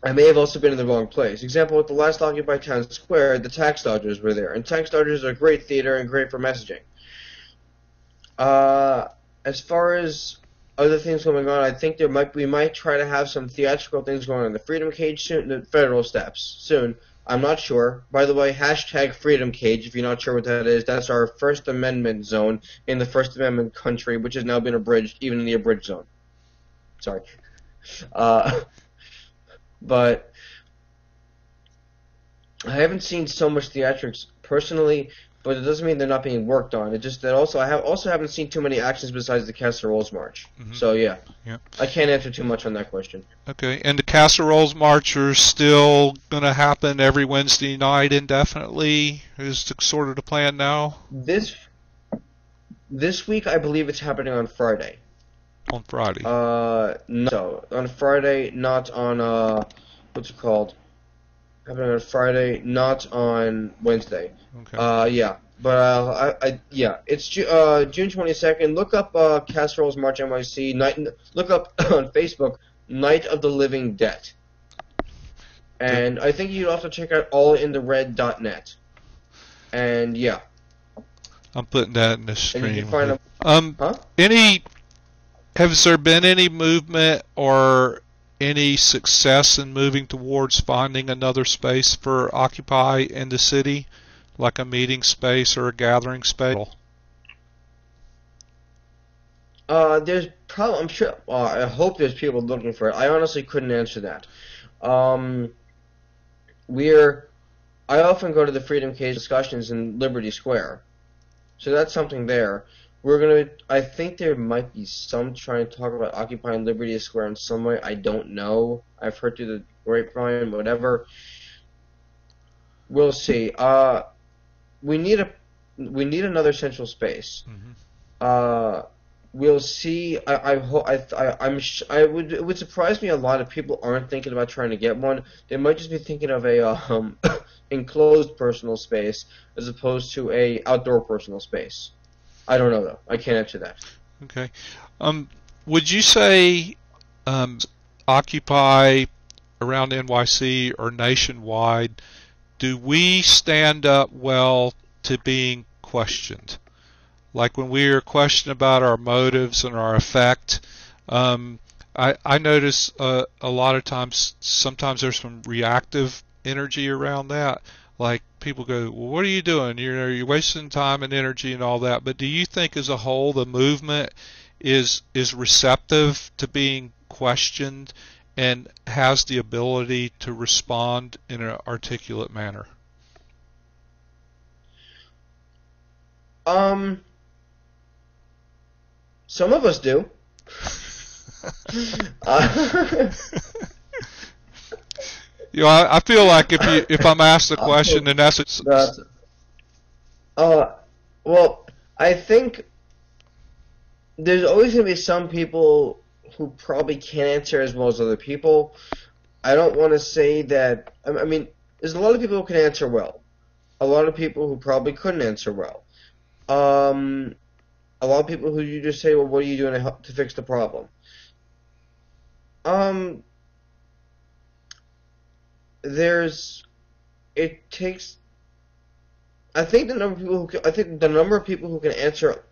I may have also been in the wrong place. Example, at the last Occupy Town Square, the Tax Dodgers were there, and Tax Dodgers are great theater and great for messaging. As far as other things going on, I think we might try to have some theatrical things going on in the Freedom Cage soon, the federal steps soon. I'm not sure. By the way, hashtag Freedom Cage, if you're not sure what that is, that's our First Amendment zone in the First Amendment country, which has now been abridged, even in the abridged zone. Sorry. But I haven't seen so much theatrics personally, but it doesn't mean they're not being worked on. It's just that I haven't seen too many actions besides the Casseroles March. Mm-hmm. So yeah, I can't answer too much on that question. Okay, and the Casseroles March are still going to happen every Wednesday night indefinitely? Is sort of the plan now? This week, I believe it's happening on Friday. On Friday? No, on Friday, not on what's it called? Happening on Friday, not on Wednesday. Okay. Yeah, but it's June 22nd. Look up Casseroles March NYC. Look up on Facebook Night of the Living Dead. And I think you'd also check out allinthered.net. And yeah. I'm putting that in the stream. And you can find Has there been any movement or any success in moving towards finding another space for Occupy in the city, like a meeting space or a gathering space? There's probably, I'm sure, I hope there's people looking for it. I honestly couldn't answer that. I often go to the Freedom Cage discussions in Liberty Square, so that's something there. I think there might be some trying to talk about occupying Liberty Square in some way. I don't know. I've heard through the grapevine, whatever. We'll see. We need another central space. Mm-hmm. We'll see. It would surprise me a lot if people aren't thinking about trying to get one. They might just be thinking of a enclosed personal space as opposed to a outdoor personal space. I don't know though. I can't answer that. Okay. Would you say Occupy around NYC or nationwide, do we stand up well to being questioned? Like when we are questioned about our motives and our effect, I notice a lot of times, sometimes there's some reactive energy around that. Like people go, well, what are you doing? You're wasting time and energy and all that. But do you think as a whole the movement is receptive to being questioned and has the ability to respond in an articulate manner? Some of us do. You know, I feel like if I'm asked a question, in essence, well, I think there's always going to be some people who probably can't answer as well as other people. I don't want to say that. I mean, there's a lot of people who can answer well. A lot of people who probably couldn't answer well. A lot of people who you just say, well, what are you doing to fix the problem? It takes. I think the number of people who can answer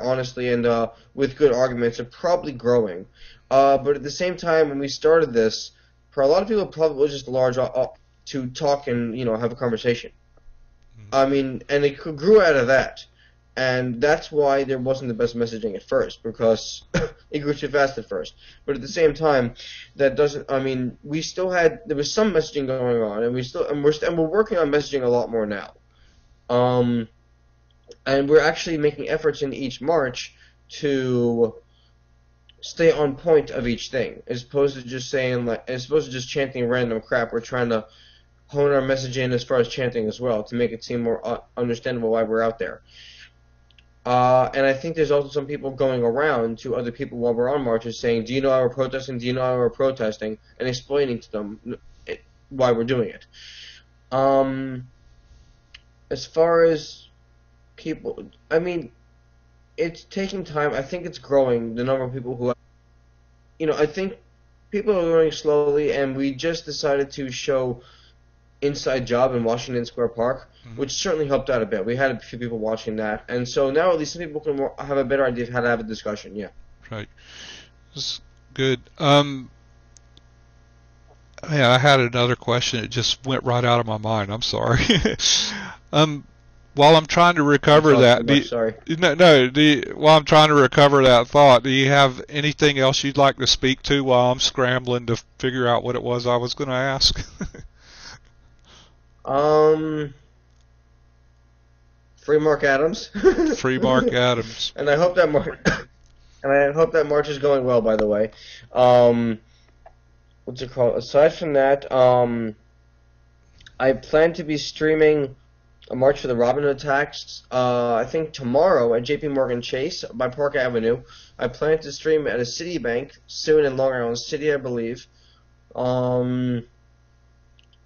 honestly and with good arguments are probably growing. But at the same time, when we started this, for a lot of people, it probably was just large to talk and have a conversation. I mean, and it grew out of that. And that's why there wasn't the best messaging at first, because it grew too fast at first. But at the same time, that doesn't. I mean, there was some messaging going on, and we're working on messaging a lot more now. And we're actually making efforts in each March to stay on point of each thing, as opposed to just chanting random crap. We're trying to hone our messaging as far as chanting as well, to make it seem more understandable why we're out there. And I think there's also some people going around to other people while we're on marches saying, do you know why we're protesting? Do you know why we're protesting? And explaining to them why we're doing it. As far as people, I mean, it's taking time. I think it's growing, the number of people who, I think people are growing slowly, and we just decided to show Inside Job in Washington Square Park, which certainly helped out a bit. We had a few people watching that, and so now at least some people can have a better idea of how to have a discussion. Yeah. Right. That's good. Yeah, I had another question. It just went right out of my mind. I'm sorry. While I'm trying to recover that, while I'm trying to recover that thought, do you have anything else you'd like to speak to while I'm scrambling to figure out what it was I was going to ask? Free Mark Adams. Free Mark Adams. And I hope that march is going well, by the way. What's it called? Aside from that, I plan to be streaming a march for the Robin Hood tax. I think tomorrow at J.P. Morgan Chase by Park Avenue. I plan to stream at a Citibank soon in Long Island City, I believe.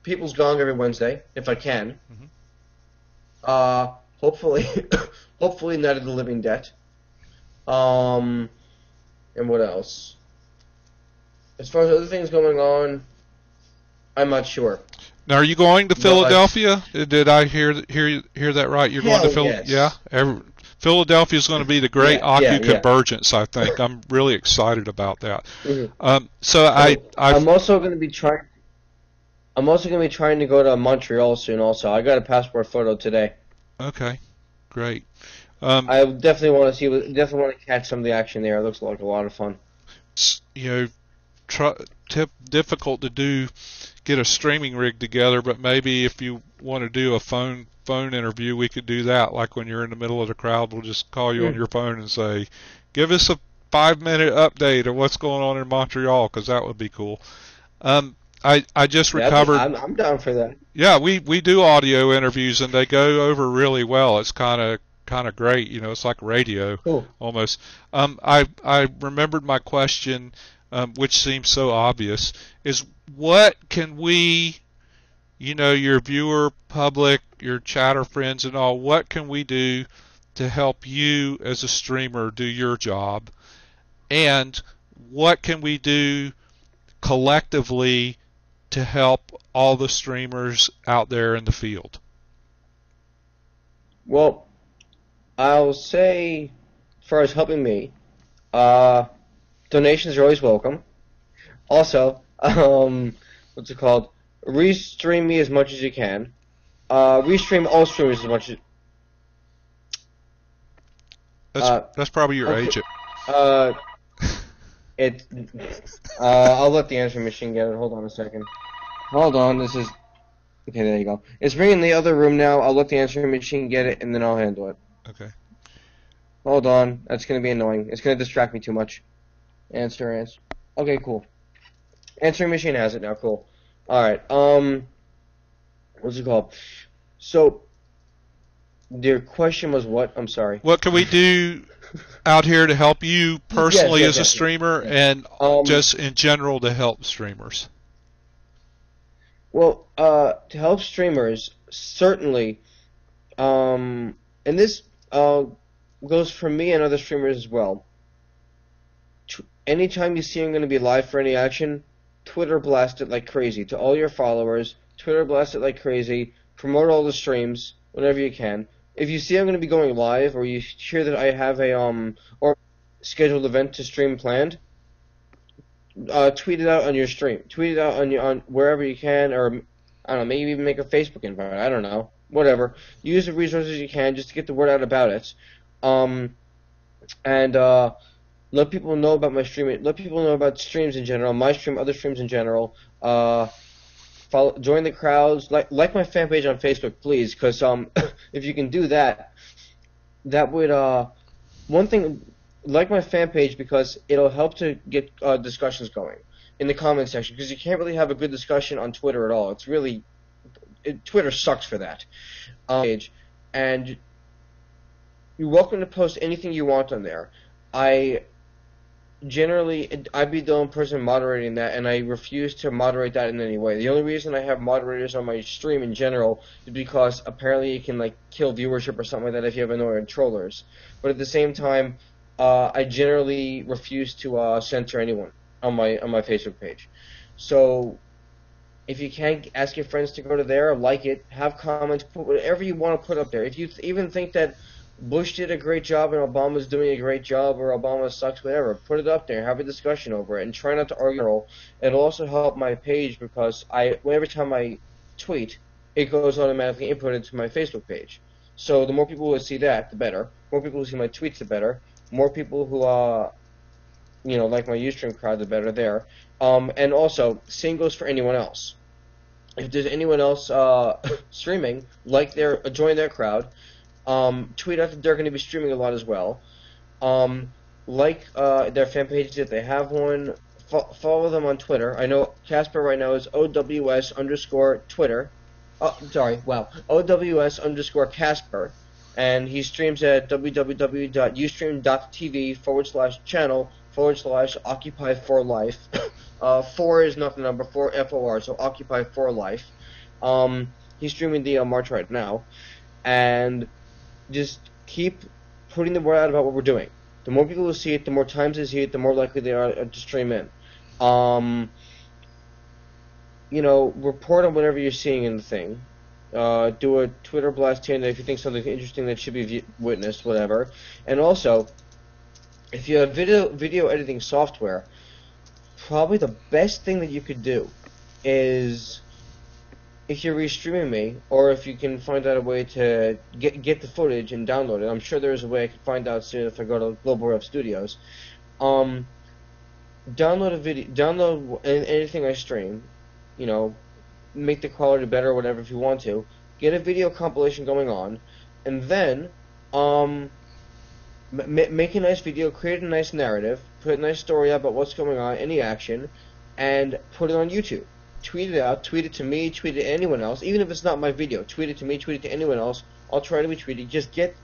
People's Gong every Wednesday, if I can. Hopefully Night of the Living Dead. And what else? As far as other things going on, I'm not sure. Now, are you going to Philadelphia? Did I hear that right? You're going to Philadelphia? Yes. Yeah. Philadelphia is going to be the great convergence. I think I'm really excited about that. I'm also going to be trying. I'm also going to be trying to go to Montreal soon. Also, I got a passport photo today. Okay, great. I definitely want to catch some of the action there. It looks like a lot of fun. Difficult to get a streaming rig together, but maybe if you want to do a phone interview, we could do that. Like when you're in the middle of the crowd, we'll just call you on your phone and say, give us a 5-minute update of what's going on in Montreal, because that would be cool. I just recovered. I'm down for that. Yeah, we do audio interviews, and they go over really well. It's kind of great. It's like radio almost. I remembered my question, which seems so obvious, is what can we, your viewer public, your chatter friends and all, what can we do to help you as a streamer do your job? And what can we do collectively to help all the streamers out there in the field? Well, I'll say, as far as helping me, uh, donations are always welcome. Also, what's it called? Restream me as much as you can. Restream all streamers as much as. That's probably your Okay. agent. It. I'll let the answering machine get it. Hold on a second. Hold on. This is. Okay, there you go. It's ringing in the other room now. I'll let the answering machine get it, and then I'll handle it. Okay. Hold on. That's gonna be annoying. It's gonna distract me too much. Answer. Okay, cool. Answering machine has it now. Cool. All right. What's it called? So, your question was what? I'm sorry. What can we do out here to help you personally as a streamer and just in general to help streamers? Well, to help streamers, certainly, and this goes for me and other streamers as well. Anytime you see I'm going to be live for any action, Twitter blast it like crazy. To all your followers, Twitter blast it like crazy. Promote all the streams whenever you can. If you see I'm going to be going live, or you hear that I have a or scheduled event to stream planned, tweet it out on your stream. Tweet it out on wherever you can, or I don't know, maybe even make a Facebook invite. I don't know, whatever. Use the resources you can just to get the word out about it, and let people know about my streaming. Let people know about streams in general, my stream, other streams in general. Join the crowds, like my fan page on Facebook, please, because if you can do that, that would one thing. Like my fan page because it'll help to get discussions going in the comment section, because you can't really have a good discussion on Twitter at all. It's really Twitter sucks for that. And you're welcome to post anything you want on there. I'd be the only person moderating that, and I refuse to moderate that in any way. The only reason I have moderators on my stream in general is because apparently it can like kill viewership or something like that if you have annoying trollers. But at the same time, I generally refuse to censor anyone on my Facebook page. So if you can, ask your friends to go to there, like it, have comments, put whatever you want to put up there. If you even think that Bush did a great job and Obama's doing a great job, or Obama sucks, whatever, put it up there, have a discussion over it, and try not to argue. It'll also help my page because every time I tweet, it goes automatically input into my Facebook page. So the more people who see that, the better. More people who see my tweets, the better. More people who like my Ustream crowd, the better there. And also, same goes for anyone else. If there's anyone else streaming, join their crowd. Tweet out that they're going to be streaming a lot as well. Like their fan pages if they have one. Follow them on Twitter. I know Casper right now is OWS_Twitter. OWS_Casper. And he streams at www.ustream.tv/channel/Occupy4Life. 4 is not the number, 4 FOR, so Occupy4Life. He's streaming the march right now. And just keep putting the word out about what we're doing. The more people who see it, the more times they see it, the more likely they are to stream in. Report on whatever you're seeing in the thing. Do a Twitter blast here and there if you think something interesting that should be witnessed, whatever. And also, if you have video editing software, probably the best thing that you could do is, if you're restreaming me, or if you can find out a way to get the footage and download it. I'm sure there is a way I can find out soon if I go to Global Rev Studios. Download a video, download anything I stream, make the quality better or whatever if you want to. Get a video compilation going on, and then make a nice video, create a nice narrative, put a nice story about what's going on, any action, and put it on YouTube. Tweet it out, tweet it to me, tweet it to anyone else, even if it's not my video. Tweet it to me, tweet it to anyone else. I'll try to retweet it. Just get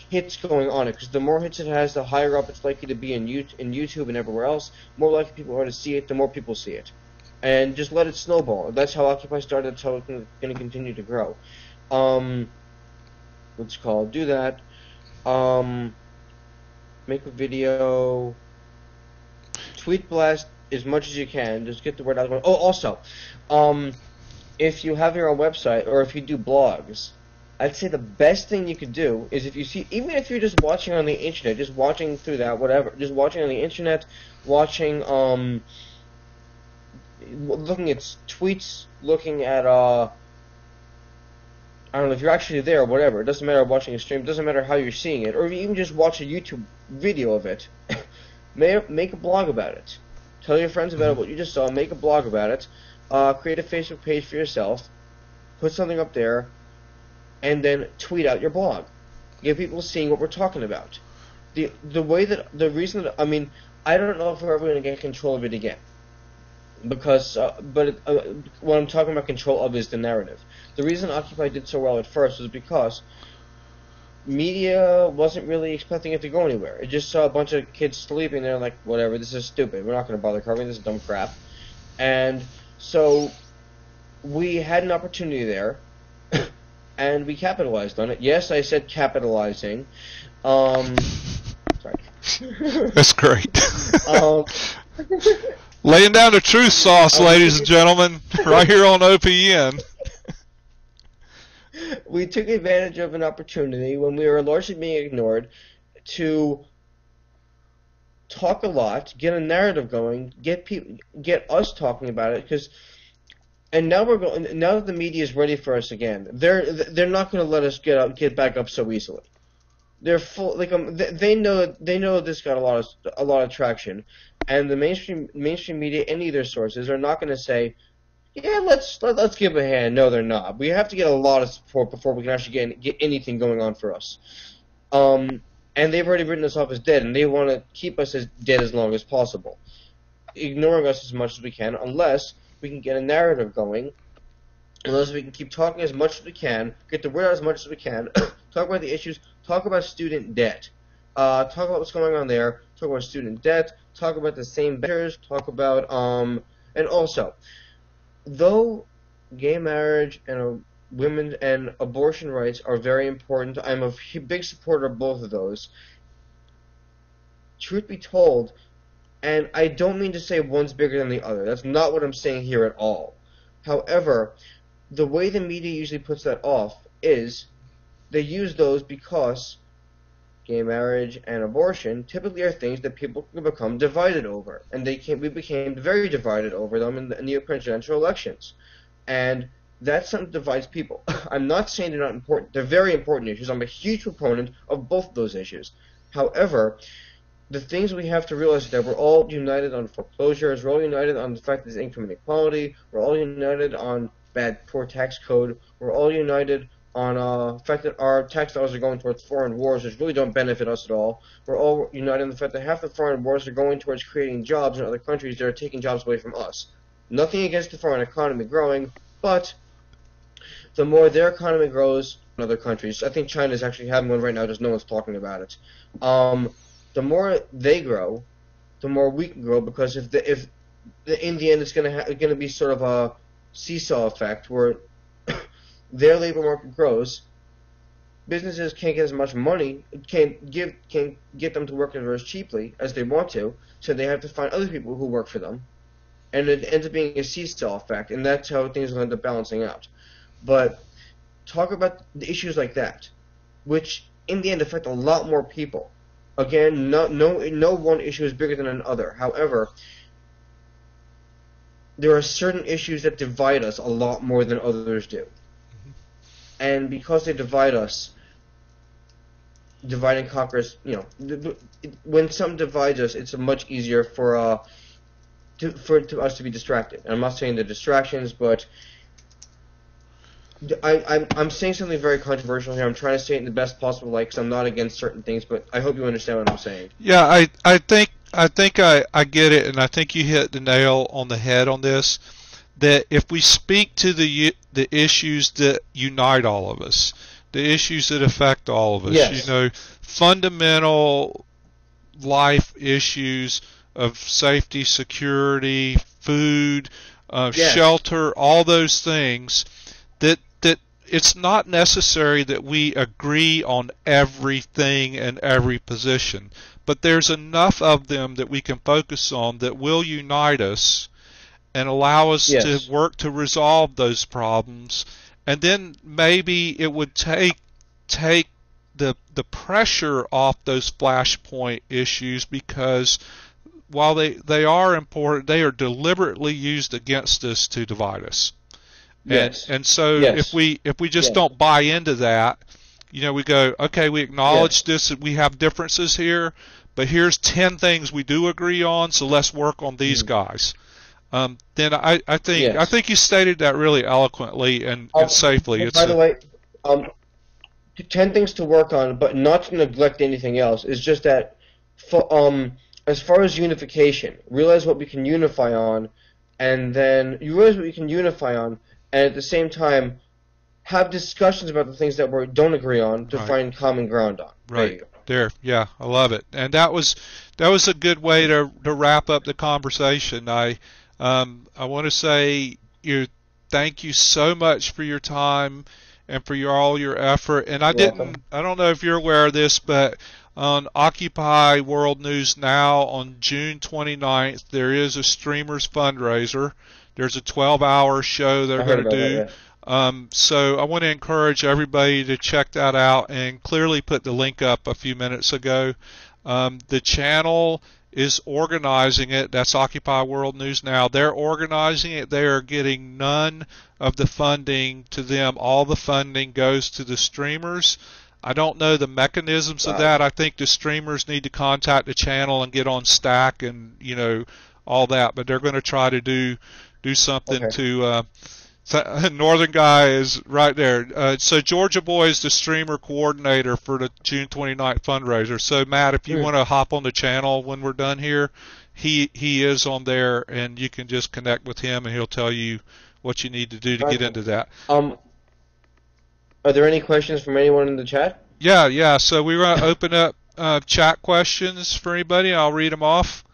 hits going on it, because the more hits it has, the higher up it's likely to be in YouTube and everywhere else. More likely people are to see it, the more people see it. And just let it snowball. That's how Occupy started, that's how it's going to continue to grow. What's it called? Do that. Make a video. Tweet blast. as much as you can. Just get the word out. Oh, also, if you have your own website or if you do blogs, I'd say the best thing you could do is if you see, even if you're just watching on the internet, just watching through that, whatever, just watching on the internet, watching, looking at tweets, looking at, I don't know if you're actually there or whatever. It doesn't matter watching a stream. It doesn't matter how you're seeing it, or if you even just watch a YouTube video of it. Make a blog about it. Tell your friends about it, what you just saw. Make a blog about it. Create a Facebook page for yourself. Put something up there, and then tweet out your blog. Get people seeing what we're talking about. The reason that, I mean, I don't know if we're ever going to get control of it again. Because, what I'm talking about control of is the narrative. The reason Occupy did so well at first was because media wasn't really expecting it to go anywhere. It just saw a bunch of kids sleeping there like, whatever, this is stupid. We're not going to bother covering this dumb crap. And so we had an opportunity there, and we capitalized on it. Yes, I said capitalizing. Sorry. That's great. Laying down the truth sauce, ladies and gentlemen, right here on OPN. We took advantage of an opportunity when we were largely being ignored to talk a lot, get a narrative going, get us talking about it. And now now that the media is ready for us again, they're not going to let us get back up so easily. They're full, they know this got a lot of traction, and the mainstream media, any of their sources, are not going to say, yeah, let's give a hand. No, they're not. We have to get a lot of support before we can actually get anything going on for us. And they've already written us off as dead, and they want to keep us as dead as long as possible, ignoring us as much as we can, unless we can get a narrative going, unless we can keep talking as much as we can, get the word out as much as we can, talk about the issues, talk about student debt, talk about what's going on there, talk about student debt, talk about the same measures, talk about, and also, though gay marriage and women and abortion rights are very important, I'm a big supporter of both of those. Truth be told, and I don't mean to say one's bigger than the other. That's not what I'm saying here at all. However, the way the media usually puts that off is they use those because gay marriage and abortion typically are things that people can become divided over. And we became very divided over them in the presidential elections. And that's something that divides people. I'm not saying they're not important. They're very important issues. I'm a huge proponent of both of those issues. However, the things we have to realize is that we're all united on foreclosures, we're all united on the fact that there's income inequality, we're all united on poor tax code, we're all united on the fact that our tax dollars are going towards foreign wars, which really don't benefit us at all. We're all united on the fact that half the foreign wars are going towards creating jobs in other countries that are taking jobs away from us. Nothing against the foreign economy growing, but the more their economy grows in other countries, I think China is actually having one right now, just no one's talking about it. The more they grow, the more we can grow, because in the end it's going to be sort of a seesaw effect where their labor market grows, businesses can't get as much money, can't get them to work as cheaply as they want to, so they have to find other people who work for them, and it ends up being a seesaw effect, and that's how things will end up balancing out. But talk about the issues like that, which in the end affect a lot more people. Again, no one issue is bigger than another. However, there are certain issues that divide us a lot more than others do. And because they divide us, divide and conquer us, when something divides us, it's much easier for us to be distracted. And I'm not saying they're distractions, but I'm saying something very controversial here. I'm trying to say it in the best possible light because I'm not against certain things, but I hope you understand what I'm saying. Yeah, I think I get it, and I think you hit the nail on the head on this. That if we speak to the issues that unite all of us, the issues that affect all of us, yes. Fundamental life issues of safety, security, food, yes. shelter, all those things, that it's not necessary that we agree on everything and every position, but there's enough of them that we can focus on that will unite us and allow us to Yes. work to resolve those problems. And then maybe it would take the pressure off those flashpoint issues, because while they are important, they are deliberately used against us to divide us. Yes. And so Yes. if we just Yes. don't buy into that, we go, okay, we acknowledge Yes. this, that we have differences here, but here's 10 things we do agree on, so let's work on these guys. Then I Yes. think you stated that really eloquently and safely. It's By the way, um, 10 things to work on, but not to neglect anything else. It's just that, as far as unification, realize what we can unify on, and then you realize what we can unify on, and at the same time, have discussions about the things that we don't agree on to Right. find common ground on. There you go. There, yeah, I love it. And that was a good way to wrap up the conversation. I want to say thank you so much for your time and for all your effort. And I don't know if you're aware of this, but on Occupy World News Now on June 29th, there is a streamers fundraiser. There's a 12-hour show they're going to do. That, yeah. So I want to encourage everybody to check that out, and clearly put the link up a few minutes ago. The channel is organizing it. That's Occupy World News Now. They're organizing it. They are getting none of the funding to them. All the funding goes to the streamers. I don't know the mechanisms of that. I think the streamers need to contact the channel and get on Stack and all that. But they're going to try to do something to. Northern Guy is right there. So Georgia Boy is the streamer coordinator for the June 29th fundraiser. So Matt, if you want to hop on the channel when we're done here, he is on there, and you can just connect with him, and he'll tell you what you need to do to get into that. Are there any questions from anyone in the chat? Yeah. So we're going to open up chat questions for anybody. I'll read them off.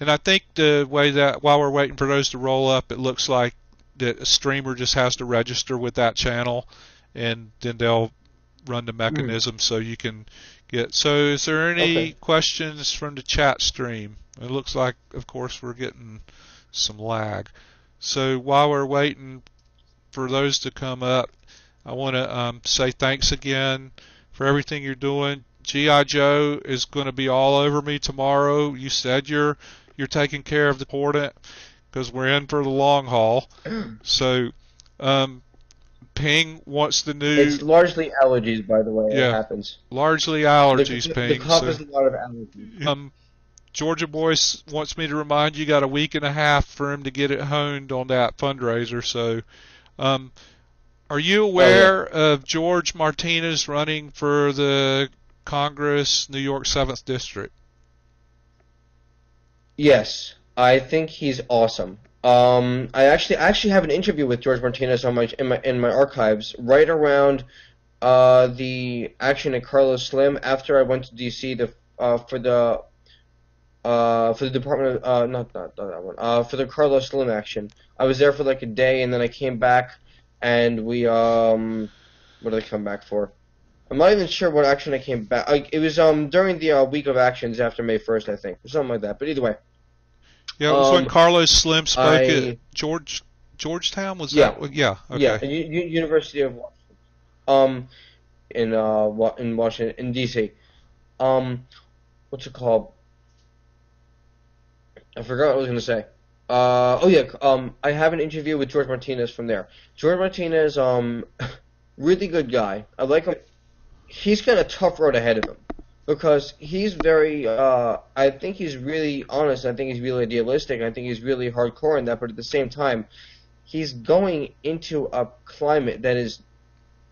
And I think the way that, while we're waiting for those to roll up, it looks like that a streamer just has to register with that channel, and then they'll run the mechanism so you can get. So is there any questions from the chat stream? It looks like, of course, we're getting some lag. So while we're waiting for those to come up, I want to say thanks again for everything you're doing. G.I. Joe is going to be all over me tomorrow. You said you're taking care of the important, because we're in for the long haul. So Ping wants the new... It's largely allergies, by the way. Yeah, it happens. Largely allergies, Ping. The cough is a lot of allergies. Georgia Boyce wants me to remind you, got a week and a half for him to get it honed on that fundraiser. So are you aware of George Martinez running for the Congress New York 7th District? Yes, I think he's awesome. I actually have an interview with George Martinez on in my archives right around the action at Carlos Slim after I went to DC for the Department of not that one for the Carlos Slim action. I was there for like a day, and then I came back, and we what did I come back for? I'm not even sure what action I came back. It was during the week of actions after May 1st, I think, or something like that. But either way. Yeah, it was when Carlos Slim spoke at Georgetown. Was that? Yeah. Okay. Yeah, University of Washington. In Washington, in DC. What's it called? I forgot what I was gonna say. I have an interview with George Martinez from there. George Martinez, really good guy. I like him. He's got a tough road ahead of him, because he's very, I think he's really honest, I think he's really idealistic, I think he's really hardcore in that, but at the same time, he's going into a climate that is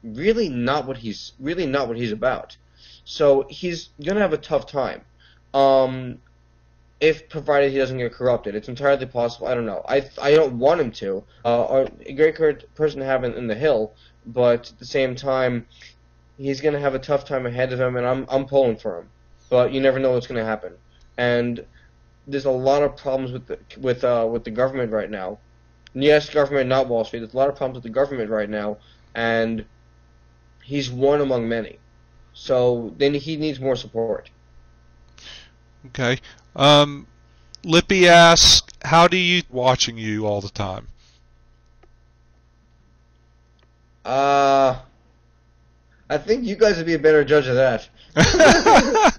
really not what he's about. So he's going to have a tough time, if provided he doesn't get corrupted. It's entirely possible, I don't know. I don't want him to, a great person to have in the Hill, but at the same time, he's going to have a tough time ahead of him, and I'm pulling for him. But you never know what's going to happen. And there's a lot of problems with the government right now Yes, government, not Wall Street. There's a lot of problems with the government right now, and he's one among many. So then he needs more support. Okay. Lippy asks, how do you watching you all the time? Uh, I think you guys would be a better judge of that. That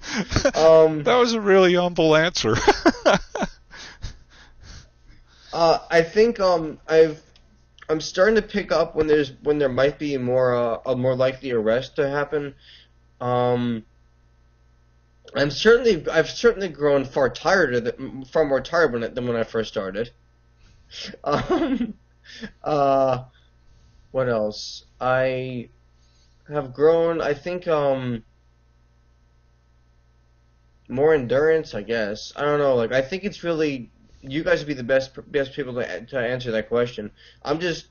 was a really humble answer. I think I'm starting to pick up when there might be a more likely arrest to happen. Um, I've certainly grown far more tired than when I first started. Um, uh, what else? I have grown. I think more endurance. I guess I don't know. Like I think it's really you guys would be the best people to answer that question. I'm just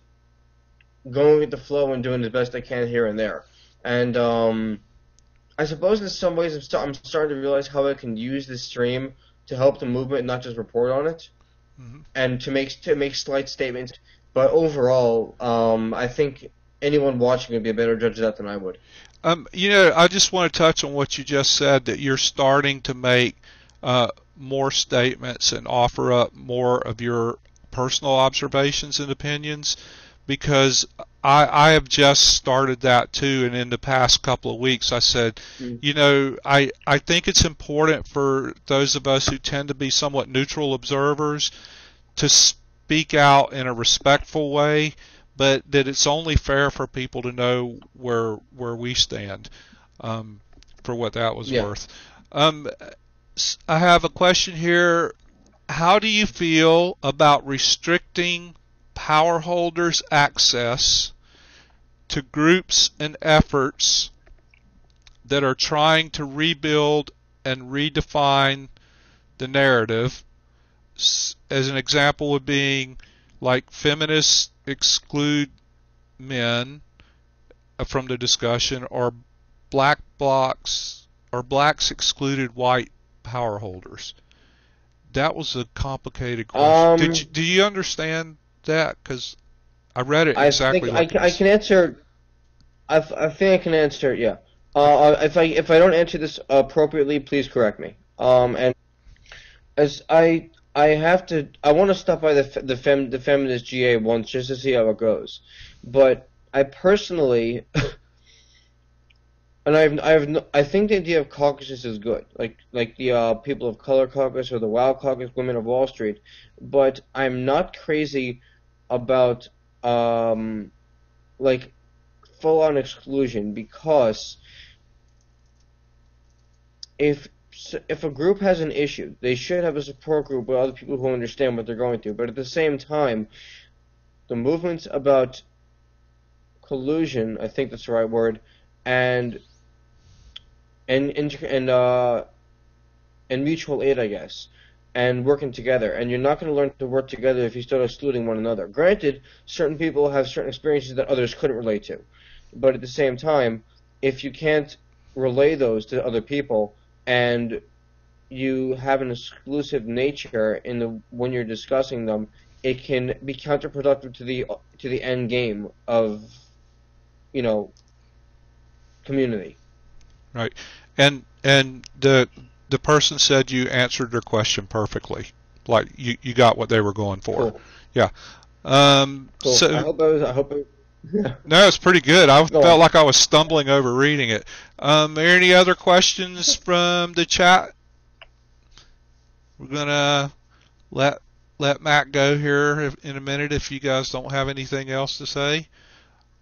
going with the flow and doing the best I can here and there. And I suppose in some ways I'm starting to realize how I can use this stream to help the movement and not just report on it, Mhm. and to make slight statements. But overall, I think anyone watching would be a better judge of that than I would. I just want to touch on what you just said, that you're starting to make more statements and offer up more of your personal observations and opinions, because I have just started that too, and in the past couple of weeks I said, Mm. I think it's important for those of us who tend to be somewhat neutral observers to speak out in a respectful way, but that it's only fair for people to know where we stand, for what that was Yeah. worth. Um, I have a question here. How do you feel about restricting power holders' access to groups and efforts that are trying to rebuild and redefine the narrative? As an example would being like feminists exclude men from the discussion, or blacks excluded white power holders. That was a complicated question. Um, Do you understand that? Because I read it I think exactly like I this. can answer. I think I can answer. Yeah. If I don't answer this appropriately, please correct me. And as I have to, I want to stop by the feminist GA once just to see how it goes. But I personally, and I think the idea of caucuses is good, like the people of color caucus or the WOW caucus, Women of Wall Street. But I'm not crazy about like full on exclusion, because if if a group has an issue, they should have a support group with other people who understand what they're going through. But at the same time, the movements about collusion, I think that's the right word, and and and uh and mutual aid, I guess, and working together. And you're not going to learn to work together if you start excluding one another. Granted, certain people have certain experiences that others couldn't relate to, but at the same time, if you can't relay those to other people, and you have an exclusive nature in the when you're discussing them, it can be counterproductive to the end game of, you know, community. Right. And the person said you answered their question perfectly. Like you got what they were going for. Cool, Yeah. cool. So I hope I. no, it's pretty good. I Go felt on. like I was stumbling over reading it. Are there any other questions from the chat? We're gonna let Matt go here in a minute if you guys don't have anything else to say.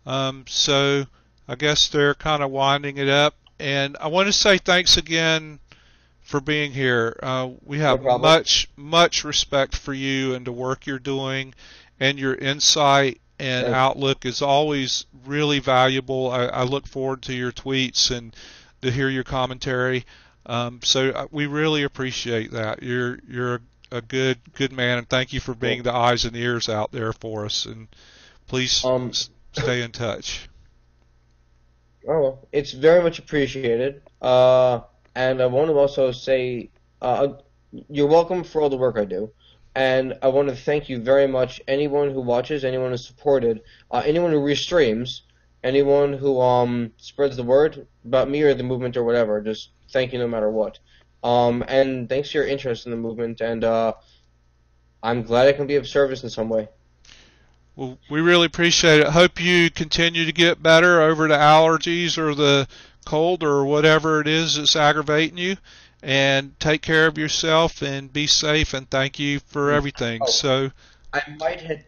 So I guess they're kind of winding it up, and I want to say thanks again for being here. We No have problem. much respect for you and the work you're doing, and your insight and Thank you. outlook is always really valuable. I look forward to your tweets and to hear your commentary. So we really appreciate that. You're a good man, and thank you for being Cool. the eyes and ears out there for us. And please Um. stay in touch. Oh, well, it's very much appreciated. And I want to also say, uh, you're welcome for all the work I do. And I want to thank you very much. Anyone who watches, anyone who supported, anyone who restreams, anyone who spreads the word about me or the movement or whatever. Just thank you no matter what. And thanks for your interest in the movement. And I'm glad I can be of service in some way. Well, we really appreciate it. Hope you continue to get better over the allergies or the cold or whatever it is that's aggravating you. And take care of yourself and be safe. And thank you for everything. Oh, So, I might head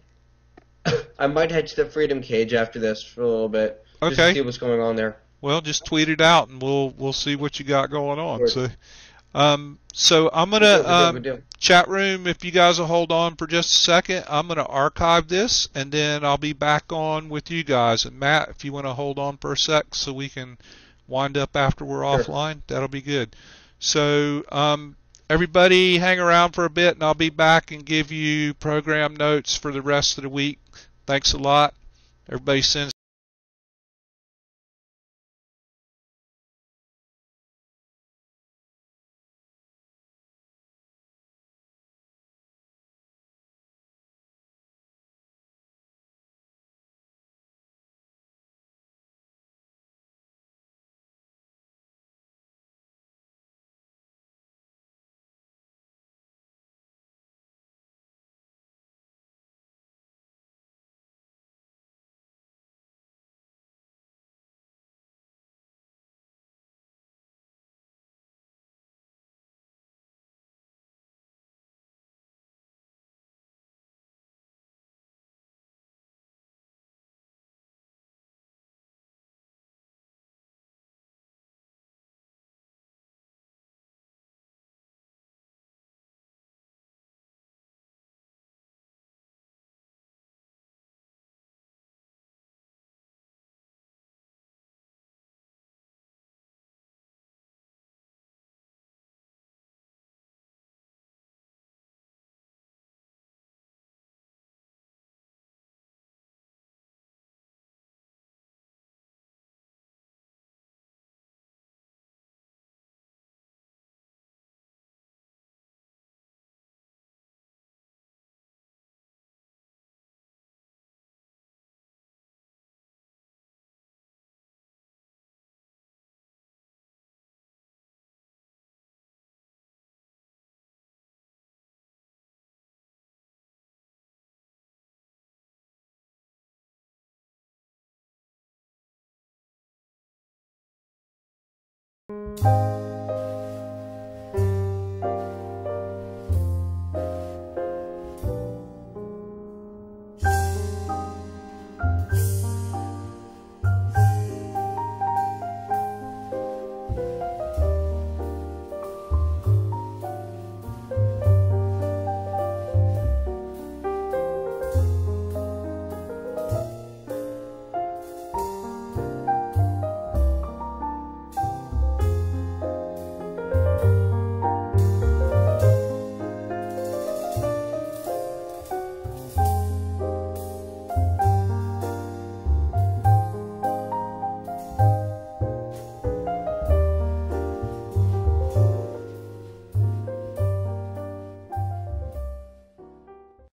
I might head to the Freedom Cage after this for a little bit, just to okay. see what's going on there. Well, just tweet it out and we'll see what you got going on. Good. So I'm Good gonna deal, good deal, good deal. chat room. If you guys will hold on for just a second, I'm gonna archive this and then I'll be back on with you guys. And Matt, if you want to hold on for a sec so we can wind up after we're Sure. offline, that'll be good. So everybody hang around for a bit and I'll be back and give you program notes for the rest of the week. Thanks a lot. Everybody sends Thank